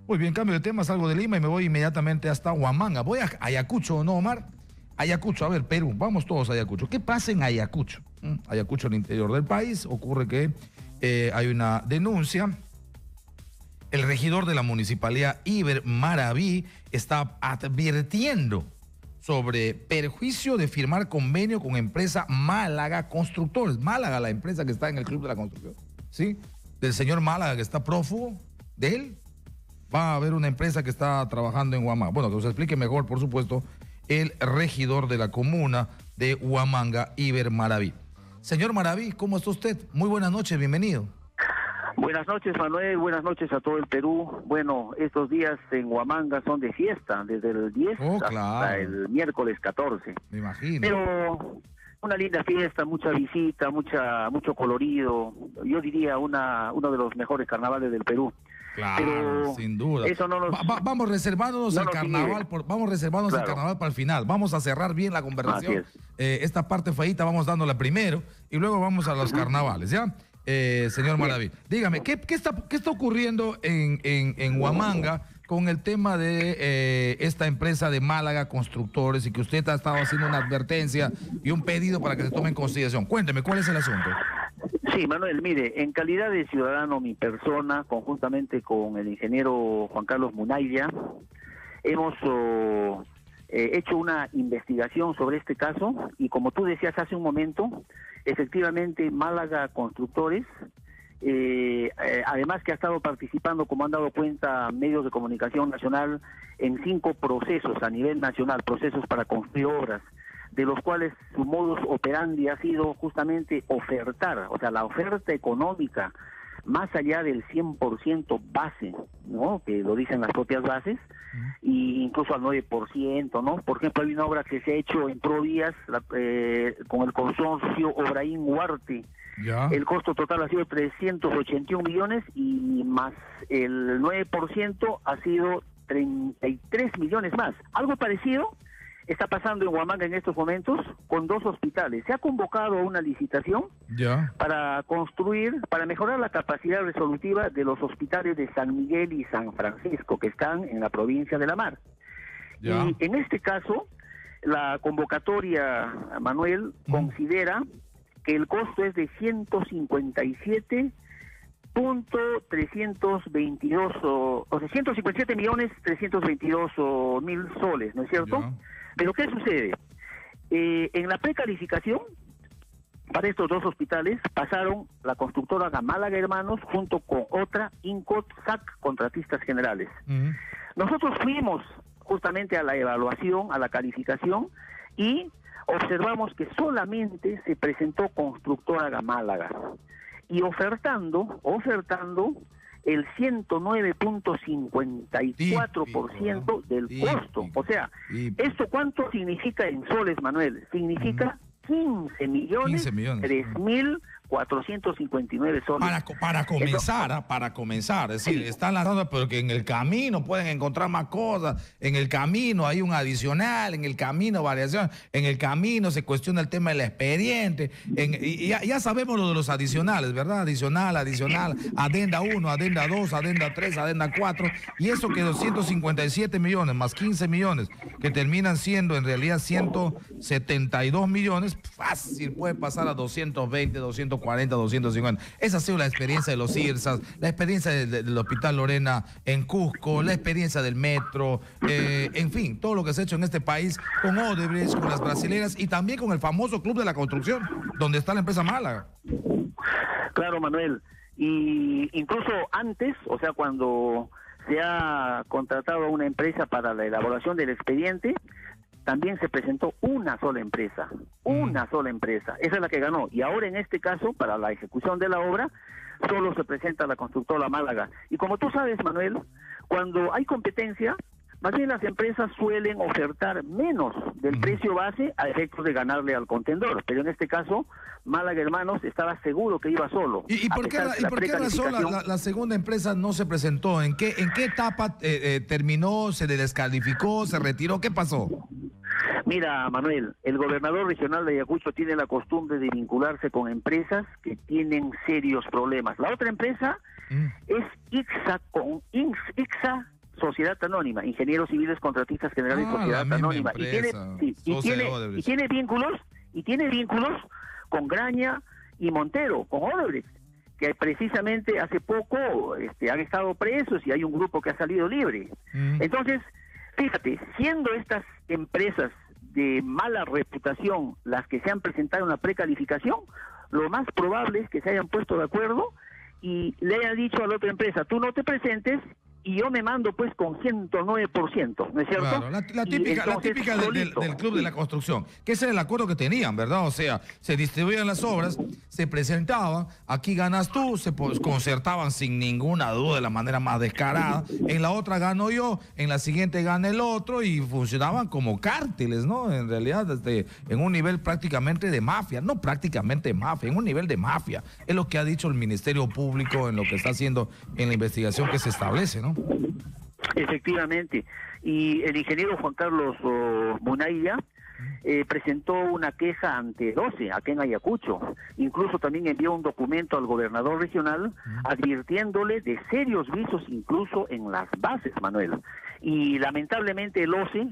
Muy bien, cambio de tema, salgo de Lima y me voy inmediatamente hasta Huamanga. Voy a Ayacucho, ¿no, Omar? Ayacucho, a ver, Perú, vamos todos a Ayacucho. ¿Qué pasa en Ayacucho? Ayacucho, en el interior del país, ocurre que hay una denuncia. El regidor de la municipalidad, Iber Maraví, está advirtiendo sobre perjuicio de firmar convenio con empresa Málaga Constructores. Málaga, la empresa que está en el Club de la Construcción, ¿sí? Del señor Málaga que está prófugo, de él. Va a haber una empresa que está trabajando en Huamanga. Bueno, que nos explique mejor, por supuesto, el regidor de la comuna de Huamanga, Iber Maraví. Señor Maraví, ¿cómo está usted? Muy buenas noches, bienvenido. Buenas noches, Manuel, buenas noches a todo el Perú. Bueno, estos días en Huamanga son de fiesta, desde el 10 hasta el miércoles 14. Me imagino. Pero una linda fiesta, mucha visita, mucho colorido. Yo diría uno de los mejores carnavales del Perú. Claro, pero sin duda. Eso no nos, vamos reservándonos al carnaval, vamos reservándonos claro. al carnaval para el final. Vamos a cerrar bien la conversación. Esta parte feíta vamos dándola primero y luego vamos a los carnavales, ¿ya? Señor Maraví, dígame, ¿qué está ocurriendo en Huamanga con el tema de esta empresa de Málaga Constructores y que usted ha estado haciendo una advertencia y un pedido para que se tome en consideración? Cuénteme, ¿cuál es el asunto? Sí, Manuel, mire, en calidad de ciudadano, mi persona, conjuntamente con el ingeniero Juan Carlos Munaya, hemos hecho una investigación sobre este caso y como tú decías hace un momento, efectivamente Málaga Constructores, además que ha estado participando, como han dado cuenta medios de comunicación nacional, en 5 procesos a nivel nacional, procesos para construir obras, de los cuales su modus operandi ha sido justamente ofertar, o sea, la oferta económica más allá del 100% base, ¿no? Que lo dicen las propias bases, e incluso al 9%, ¿no? Por ejemplo, hay una obra que se ha hecho en Provías con el consorcio Obraín Huarte. Ya. El costo total ha sido 381 millones y más el 9% ha sido 33 millones más. Algo parecido está pasando en Huamanga en estos momentos con 2 hospitales. Se ha convocado a una licitación para construir, para mejorar la capacidad resolutiva de los hospitales de San Miguel y San Francisco, que están en la provincia de La Mar. Y en este caso, la convocatoria, Manuel, considera que el costo es de 157.322, o sea, 157.322.000 soles, ¿no es cierto? Pero ¿qué sucede? En la precalificación, para estos 2 hospitales, pasaron la constructora Málaga Hermanos junto con otra, Incot SAC, contratistas generales. Nosotros fuimos justamente a la evaluación, a la calificación, y observamos que solamente se presentó constructora Málaga, y ofertando el 109.54% del costo. O sea, ¿esto cuánto significa en soles, Manuel? Significa 15 millones, 3.459 soles. Para comenzar, es decir, están lanzando, pero que en el camino pueden encontrar más cosas, en el camino hay un adicional, en el camino variación, en el camino se cuestiona el tema del expediente, y ya sabemos lo de los adicionales, ¿verdad? Adicional, adenda 1, adenda 2, adenda 3, adenda 4, y eso que 257 millones más 15 millones, que terminan siendo en realidad 172 millones, fácil puede pasar a 220, 240, 250. Esa ha sido la experiencia de los IRSAS, la experiencia del Hospital Lorena en Cusco, la experiencia del metro, en fin, todo lo que se ha hecho en este país con Odebrecht, con las brasileras y también con el famoso Club de la Construcción, donde está la empresa Málaga. Claro, Manuel, y incluso antes, o sea, cuando se ha contratado a una empresa para la elaboración del expediente, también se presentó una sola empresa, esa es la que ganó, y ahora en este caso, para la ejecución de la obra, solo se presenta la constructora Málaga. Y como tú sabes, Manuel, cuando hay competencia, más bien las empresas suelen ofertar menos del precio base a efectos de ganarle al contendor, pero en este caso, Málaga Hermanos estaba seguro que iba solo. ¿Y por qué razón la segunda empresa no se presentó? ¿En qué etapa terminó, se descalificó, se retiró? ¿Qué pasó? Mira, Manuel, el gobernador regional de Ayacucho tiene la costumbre de vincularse con empresas que tienen serios problemas. La otra empresa es ICSA Sociedad Anónima, Ingenieros Civiles Contratistas Generales Sociedad Anónima, y tiene vínculos con Graña y Montero, con Odebrecht, que precisamente hace poco han estado presos y hay un grupo que ha salido libre. Entonces, fíjate, siendo estas empresas de mala reputación las que se han presentado en la precalificación, lo más probable es que se hayan puesto de acuerdo y le hayan dicho a la otra empresa, tú no te presentes y yo me mando pues con 109%, ¿no es cierto? Claro, la típica del Club de la Construcción, que ese era el acuerdo que tenían, ¿verdad? O sea, se distribuían las obras, se presentaban, aquí ganas tú, se concertaban sin ninguna duda de la manera más descarada, en la otra gano yo, en la siguiente gana el otro, y funcionaban como cárteles, ¿no? En realidad, en un nivel prácticamente de mafia, no prácticamente mafia, en un nivel de mafia, es lo que ha dicho el Ministerio Público en lo que está haciendo en la investigación que se establece, ¿no? Efectivamente, y el ingeniero Juan Carlos Munaya presentó una queja ante 12 aquí en Ayacucho, incluso también envió un documento al gobernador regional advirtiéndole de serios visos incluso en las bases, Manuel, y lamentablemente el OCE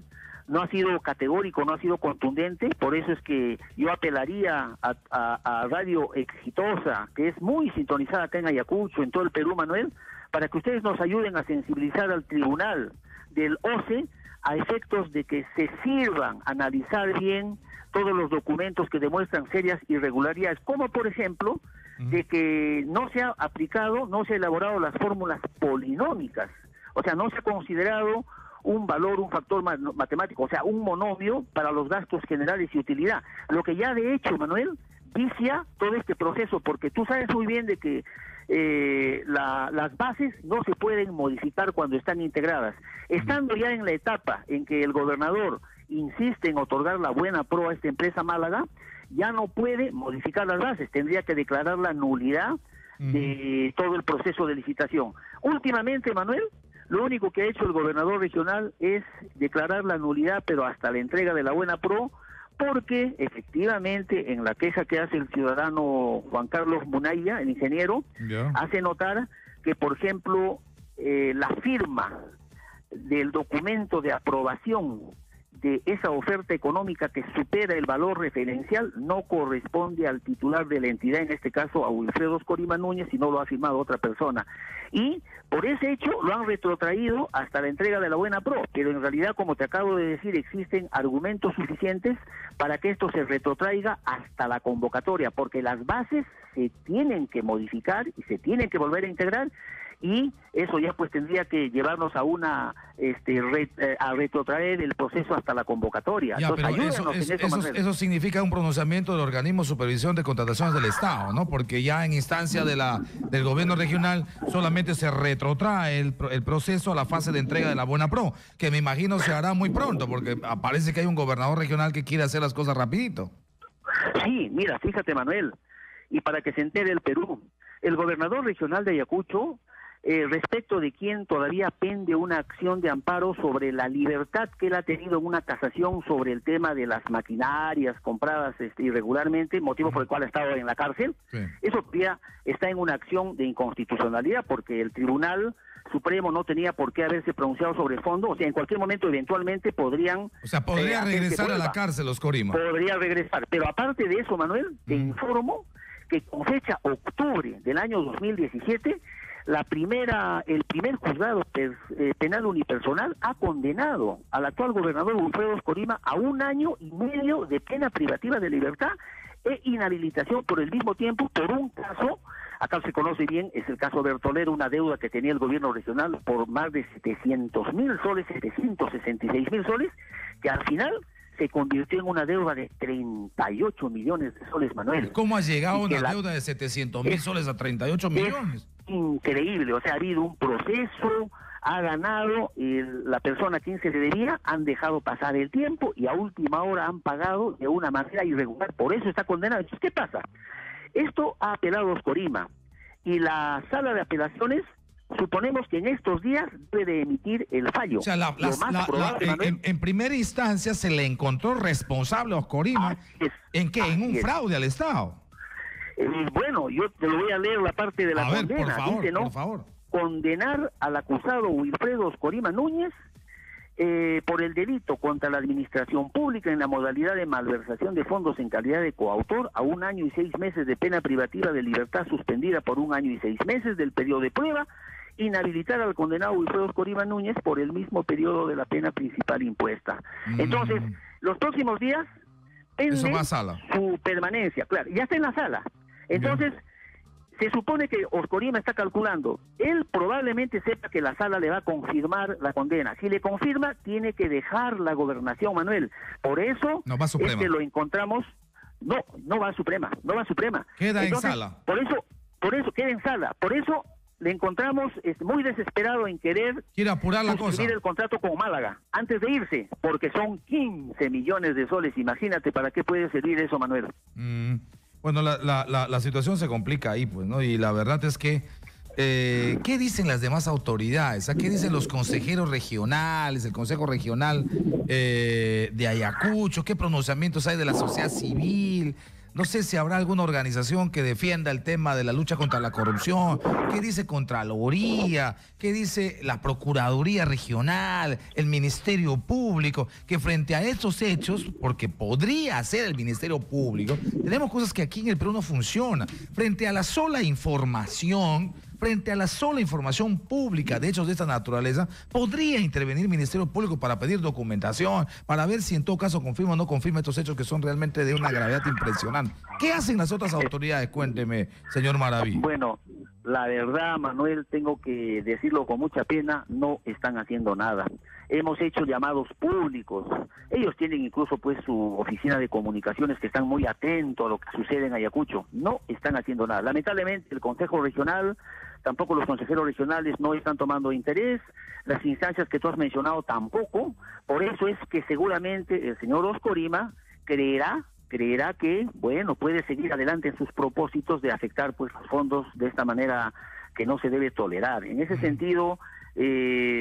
no ha sido categórico, no ha sido contundente, por eso es que yo apelaría a Radio Exitosa, que es muy sintonizada acá en Ayacucho, en todo el Perú, Manuel, para que ustedes nos ayuden a sensibilizar al tribunal del OCE a efectos de que se sirvan a analizar bien todos los documentos que demuestran serias irregularidades, como por ejemplo, de que no se ha aplicado, no se ha elaborado las fórmulas polinómicas, o sea, no se ha considerado un valor, un factor matemático, o sea, un monomio para los gastos generales y utilidad. Lo que ya de hecho, Manuel, vicia todo este proceso, porque tú sabes muy bien de que las bases no se pueden modificar cuando están integradas. Estando ya en la etapa en que el gobernador insiste en otorgar la buena pro a esta empresa Málaga, ya no puede modificar las bases, tendría que declarar la nulidad de todo el proceso de licitación. Últimamente, Manuel, lo único que ha hecho el gobernador regional es declarar la nulidad, pero hasta la entrega de la buena pro, porque efectivamente en la queja que hace el ciudadano Juan Carlos Munaya, el ingeniero, hace notar que, por ejemplo, la firma del documento de aprobación de esa oferta económica que supera el valor referencial no corresponde al titular de la entidad, en este caso a Wilfredo Oscorima Núñez, sino lo ha firmado otra persona. Y por ese hecho lo han retrotraído hasta la entrega de la buena pro, pero en realidad, como te acabo de decir, existen argumentos suficientes para que esto se retrotraiga hasta la convocatoria, porque las bases se tienen que modificar y se tienen que volver a integrar, y eso ya pues tendría que llevarnos a a retrotraer el proceso hasta la convocatoria. Ya, entonces, pero eso significa un pronunciamiento del organismo de supervisión de contrataciones del Estado, ¿no? Porque ya en instancia del gobierno regional solamente se retrotrae el proceso a la fase de entrega de la buena pro, que me imagino se hará muy pronto, porque parece que hay un gobernador regional que quiere hacer las cosas rapidito. Sí, mira, fíjate, Manuel, y para que se entere el Perú, el gobernador regional de Ayacucho, respecto de quien todavía pende una acción de amparo sobre la libertad que él ha tenido en una casación sobre el tema de las maquinarias compradas irregularmente, motivo por el cual ha estado en la cárcel. Eso ya está en una acción de inconstitucionalidad, porque el Tribunal Supremo no tenía por qué haberse pronunciado sobre el fondo. O sea, en cualquier momento eventualmente podrían... O sea, podría regresar a la cárcel, Oscorima. Podría regresar, pero aparte de eso, Manuel, te informo que con fecha octubre del año 2017... el primer juzgado penal unipersonal ha condenado al actual gobernador Wilfredo Oscorima a 1 año y medio de pena privativa de libertad e inhabilitación por el mismo tiempo por un caso, acá se conoce bien, es el caso Bertolero, una deuda que tenía el gobierno regional por más de 700.000 soles, 766.000 soles, que al final se convirtió en una deuda de 38 millones de soles, Manuel. ¿Cómo ha llegado una deuda de 700.000 soles a 38 millones? Increíble, o sea, ha habido un proceso, ha ganado la persona a quien se le debía, han dejado pasar el tiempo y a última hora han pagado de una manera irregular, por eso está condenado. Entonces, ¿qué pasa? Esto ha apelado Oscorima y la sala de apelaciones, suponemos que en estos días debe de emitir el fallo. O sea, en primera instancia se le encontró responsable a Oscorima. ¿En qué? ¿En un fraude al Estado? Bueno, yo te lo voy a leer la parte de la condena. Por favor, dice, ¿no? por favor. Condenar al acusado Wilfredo Oscorima Núñez por el delito contra la administración pública en la modalidad de malversación de fondos en calidad de coautor a 1 año y 6 meses de pena privativa de libertad suspendida por 1 año y 6 meses del periodo de prueba, inhabilitar al condenado Wilfredo Oscorima Núñez por el mismo periodo de la pena principal impuesta. Entonces, los próximos días pende su permanencia, claro, ya está en la sala. Entonces, se supone que Oscorima está calculando, él probablemente sepa que la sala le va a confirmar la condena. Si le confirma, tiene que dejar la gobernación, Manuel. Por eso es que lo encontramos, no va a Suprema. Queda en sala. Por eso queda en sala. Por eso le encontramos muy desesperado en quiere apurar la cosa, el contrato con Málaga antes de irse, porque son 15 millones de soles. Imagínate para qué puede servir eso, Manuel. Bueno, la situación se complica ahí, pues, ¿no? Y la verdad es que, ¿qué dicen las demás autoridades? ¿Qué dicen los consejeros regionales, el Consejo Regional de Ayacucho? ¿Qué pronunciamientos hay de la sociedad civil? No sé si habrá alguna organización que defienda el tema de la lucha contra la corrupción. ¿Qué dice Contraloría? ¿Qué dice la Procuraduría Regional? El Ministerio Público. Que frente a estos hechos, porque podría ser el Ministerio Público, tenemos cosas que aquí en el Perú no funcionan. Frente a la sola información, frente a la sola información pública de hechos de esta naturaleza, podría intervenir el Ministerio Público para pedir documentación, para ver si en todo caso confirma o no confirma estos hechos que son realmente de una gravedad impresionante. ¿Qué hacen las otras autoridades? Cuénteme, señor Maraví. Bueno, la verdad, Manuel, tengo que decirlo con mucha pena, no están haciendo nada. Hemos hecho llamados públicos. Ellos tienen incluso pues su oficina de comunicaciones que están muy atentos a lo que sucede en Ayacucho. No están haciendo nada. Lamentablemente el Consejo Regional, tampoco los consejeros regionales no están tomando interés. Las instancias que tú has mencionado tampoco. Por eso es que seguramente el señor Oscorima creerá que, bueno, puede seguir adelante en sus propósitos de afectar pues los fondos de esta manera que no se debe tolerar. En ese sentido,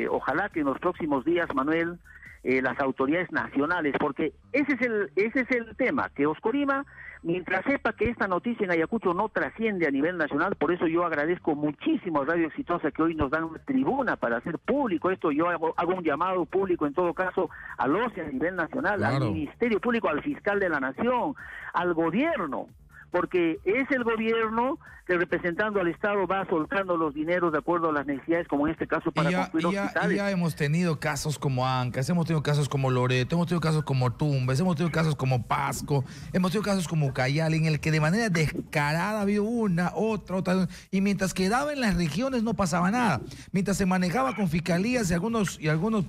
ojalá que en los próximos días, Manuel, las autoridades nacionales, porque ese es el tema, que Oscorima, mientras sepa que esta noticia en Ayacucho no trasciende a nivel nacional, por eso yo agradezco muchísimo a Radio Exitosa que hoy nos dan una tribuna para hacer público esto. Yo hago un llamado público en todo caso al OCE a nivel nacional, claro, al Ministerio Público, al Fiscal de la Nación, al gobierno, porque es el gobierno que representando al Estado va soltando los dineros de acuerdo a las necesidades, como en este caso para construir hospitales. Ya hemos tenido casos como Ancas, hemos tenido casos como Loreto, hemos tenido casos como Tumbes, hemos tenido casos como Pasco, hemos tenido casos como Ucayali, en el que de manera descarada había una, otra, y mientras quedaba en las regiones no pasaba nada. Mientras se manejaba con fiscalías y algunos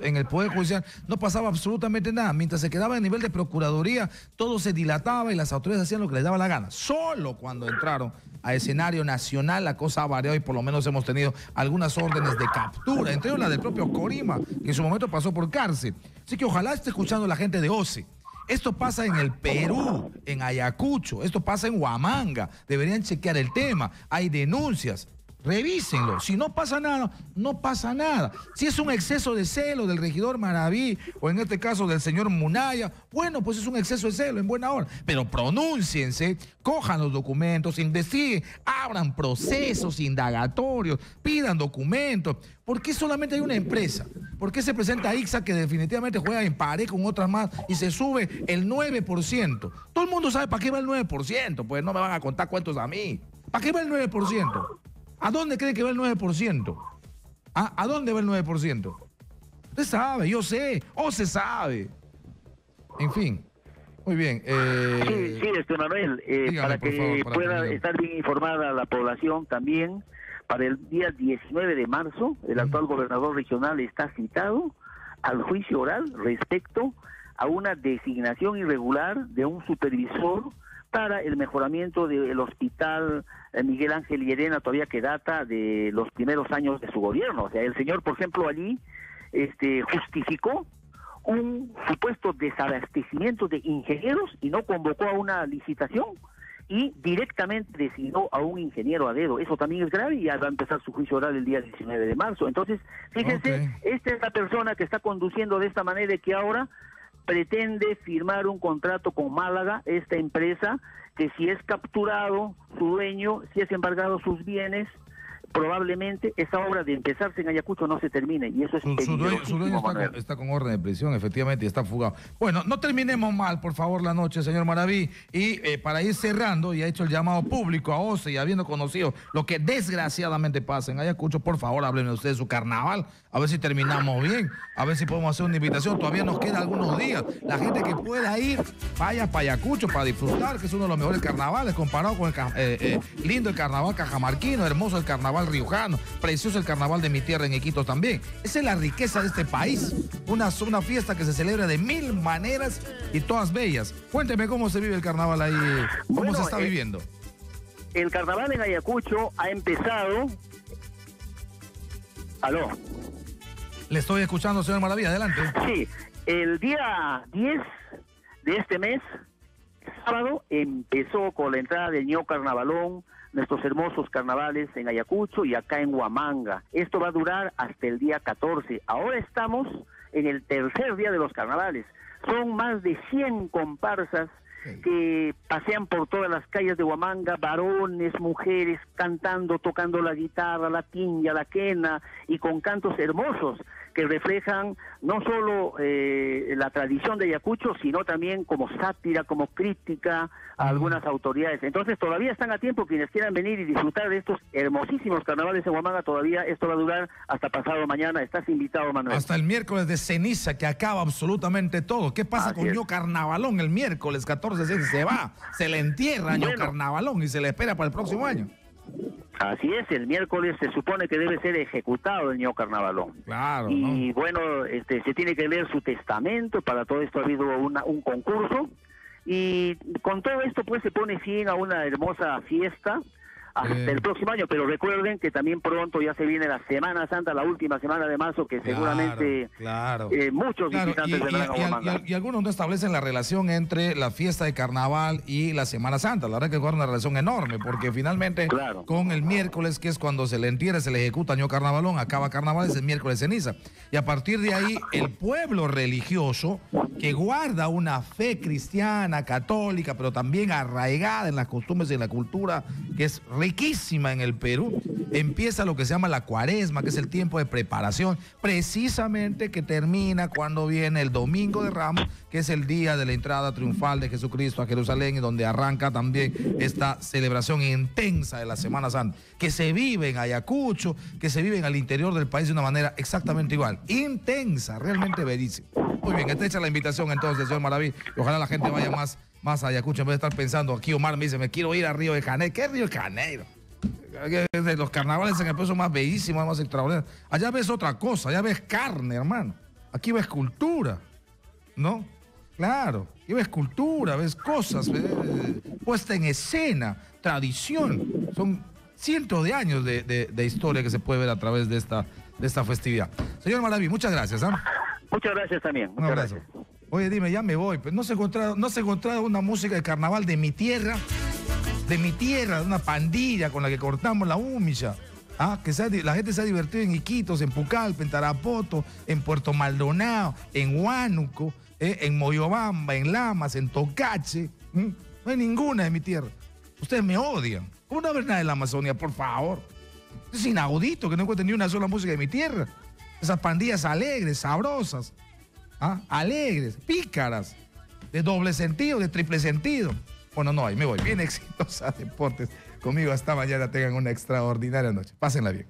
en el Poder Judicial no pasaba absolutamente nada. Mientras se quedaba a nivel de Procuraduría, todo se dilataba y las autoridades hacían lo que les daba la gana. Solo cuando entraron a escenario nacional la cosa ha variado y por lo menos hemos tenido algunas órdenes de captura, entre ellos la del propio Oscorima, que en su momento pasó por cárcel. Así que ojalá esté escuchando la gente de OCE. Esto pasa en el Perú, en Ayacucho, esto pasa en Huamanga. Deberían chequear el tema. Hay denuncias. Revísenlo. Si no pasa nada, no pasa nada. Si es un exceso de celo del regidor Maraví o en este caso del señor Munaya, bueno, pues es un exceso de celo en buena hora. Pero pronúnciense, cojan los documentos, investiguen, abran procesos indagatorios, pidan documentos. ¿Por qué solamente hay una empresa? ¿Por qué se presenta ICSA que definitivamente juega en pared con otras más y se sube el 9%? Todo el mundo sabe para qué va el 9%, pues no me van a contar cuentos a mí. ¿Para qué va el 9%? ¿A dónde cree que va el 9%? ¿A dónde va el 9%? Usted sabe, yo sé, o se sabe. En fin, muy bien. Sí, Manuel, dígame, para que pueda estar bien informada la población también, para el día 19 de marzo, el actual gobernador regional está citado al juicio oral respecto a una designación irregular de un supervisor para el mejoramiento del hospital Miguel Ángel Llerena, todavía que data de los primeros años de su gobierno. O sea, el señor, por ejemplo, allí justificó un supuesto desabastecimiento de ingenieros y no convocó a una licitación y directamente designó a un ingeniero a dedo. Eso también es grave y ya va a empezar su juicio oral el día 19 de marzo. Entonces, fíjense, esta es la persona que está conduciendo de esta manera y que ahora pretende firmar un contrato con Málaga, esta empresa, que si es capturado su dueño, si es embargado sus bienes, probablemente esa obra de empezarse en Ayacucho no se termine, y eso es su dueño está con orden de prisión, efectivamente, y está fugado. Bueno, no terminemos mal, por favor, la noche, señor Maraví, y para ir cerrando, y ha hecho el llamado público a OCE y habiendo conocido lo que desgraciadamente pasa en Ayacucho, por favor, háblenme ustedes de su carnaval, a ver si terminamos bien, a ver si podemos hacer una invitación, todavía nos quedan algunos días. La gente que pueda ir, vaya para Ayacucho para disfrutar, que es uno de los mejores carnavales, comparado con el lindo el carnaval cajamarquino, hermoso el carnaval riojano, precioso el carnaval de mi tierra en Iquitos también. Esa es la riqueza de este país, una fiesta que se celebra de mil maneras y todas bellas. Cuénteme cómo se vive el carnaval ahí, cómo se está viviendo. El carnaval en Ayacucho ha empezado... ¿Aló? Le estoy escuchando, señor Maraví, adelante. Sí, el día 10 de este mes, sábado, empezó con la entrada del Ño Carnavalón, nuestros hermosos carnavales en Ayacucho y acá en Huamanga. Esto va a durar hasta el día 14. Ahora estamos en el tercer día de los carnavales. Son más de 100 comparsas que pasean por todas las calles de Huamanga, varones, mujeres, cantando, tocando la guitarra, la tinja, la quena, y con cantos hermosos. que reflejan no solo la tradición de Ayacucho, sino también como sátira, como crítica a algunas autoridades. Entonces todavía están a tiempo quienes quieran venir y disfrutar de estos hermosísimos carnavales en Huamanga. Todavía esto va a durar hasta pasado mañana. Estás invitado, Manuel. Hasta el miércoles de ceniza, que acaba absolutamente todo. ¿Qué pasa con Ño Carnavalón el miércoles 14? Se va, se le entierra Ño Carnavalón y se le espera para el próximo año. Así es, el miércoles se supone que debe ser ejecutado el Ño Carnavalón. Claro. Y bueno, se tiene que leer su testamento. Para todo esto ha habido un concurso. Y con todo esto pues se pone fin a una hermosa fiesta hasta el próximo año, pero recuerden que también pronto ya se viene la Semana Santa, la última semana de marzo, que seguramente muchos visitantes vendrán a Huamanga. Y algunos no establecen la relación entre la fiesta de carnaval y la Semana Santa. La verdad que es una relación enorme, porque finalmente con el miércoles, que es cuando se le entierra, se le ejecuta Ño Carnavalón, acaba carnaval, es el miércoles ceniza. Y a partir de ahí, el pueblo religioso, que guarda una fe cristiana, católica, pero también arraigada en las costumbres y en la cultura, que es riquísima en el Perú, empieza lo que se llama la Cuaresma, que es el tiempo de preparación, precisamente que termina cuando viene el Domingo de Ramos, que es el día de la entrada triunfal de Jesucristo a Jerusalén, y donde arranca también esta celebración intensa de la Semana Santa, que se vive en Ayacucho, que se vive en el interior del país de una manera exactamente igual, intensa, realmente bellísima. Muy bien, está hecha la invitación entonces, señor Maraví, y ojalá la gente vaya más a Ayacucho en vez de estar pensando. Aquí Omar me dice, me quiero ir a Río de Janeiro. ¿Qué es Río de Janeiro? Los carnavales en el Perú son más bellísimos, más extraordinarios. Allá ves otra cosa, allá ves carne, hermano. Aquí ves cultura, ¿no? Claro, aquí ves cultura, ves cosas, puesta en escena, tradición. Son cientos de años de historia que se puede ver a través de esta festividad. Señor Maraví, muchas gracias. Muchas gracias también. Un abrazo. Oye, dime, ya me voy, pero no se encontraba una música de carnaval de mi tierra, de una pandilla con la que cortamos la humilla. Que la gente se ha divertido en Iquitos, en Pucallpa, en Tarapoto, en Puerto Maldonado, en Huánuco, en Moyobamba, en Lamas, en Tocache. No hay ninguna de mi tierra. Ustedes me odian. ¿Cómo no haber nada de la Amazonia, por favor? Es inaudito que no encuentren ni una sola música de mi tierra. Esas pandillas alegres, sabrosas, alegres, pícaras, de doble sentido, de triple sentido. Bueno, no hay, me voy. Bien exitosa Deportes. Conmigo hasta mañana. Tengan una extraordinaria noche. Pásenla bien.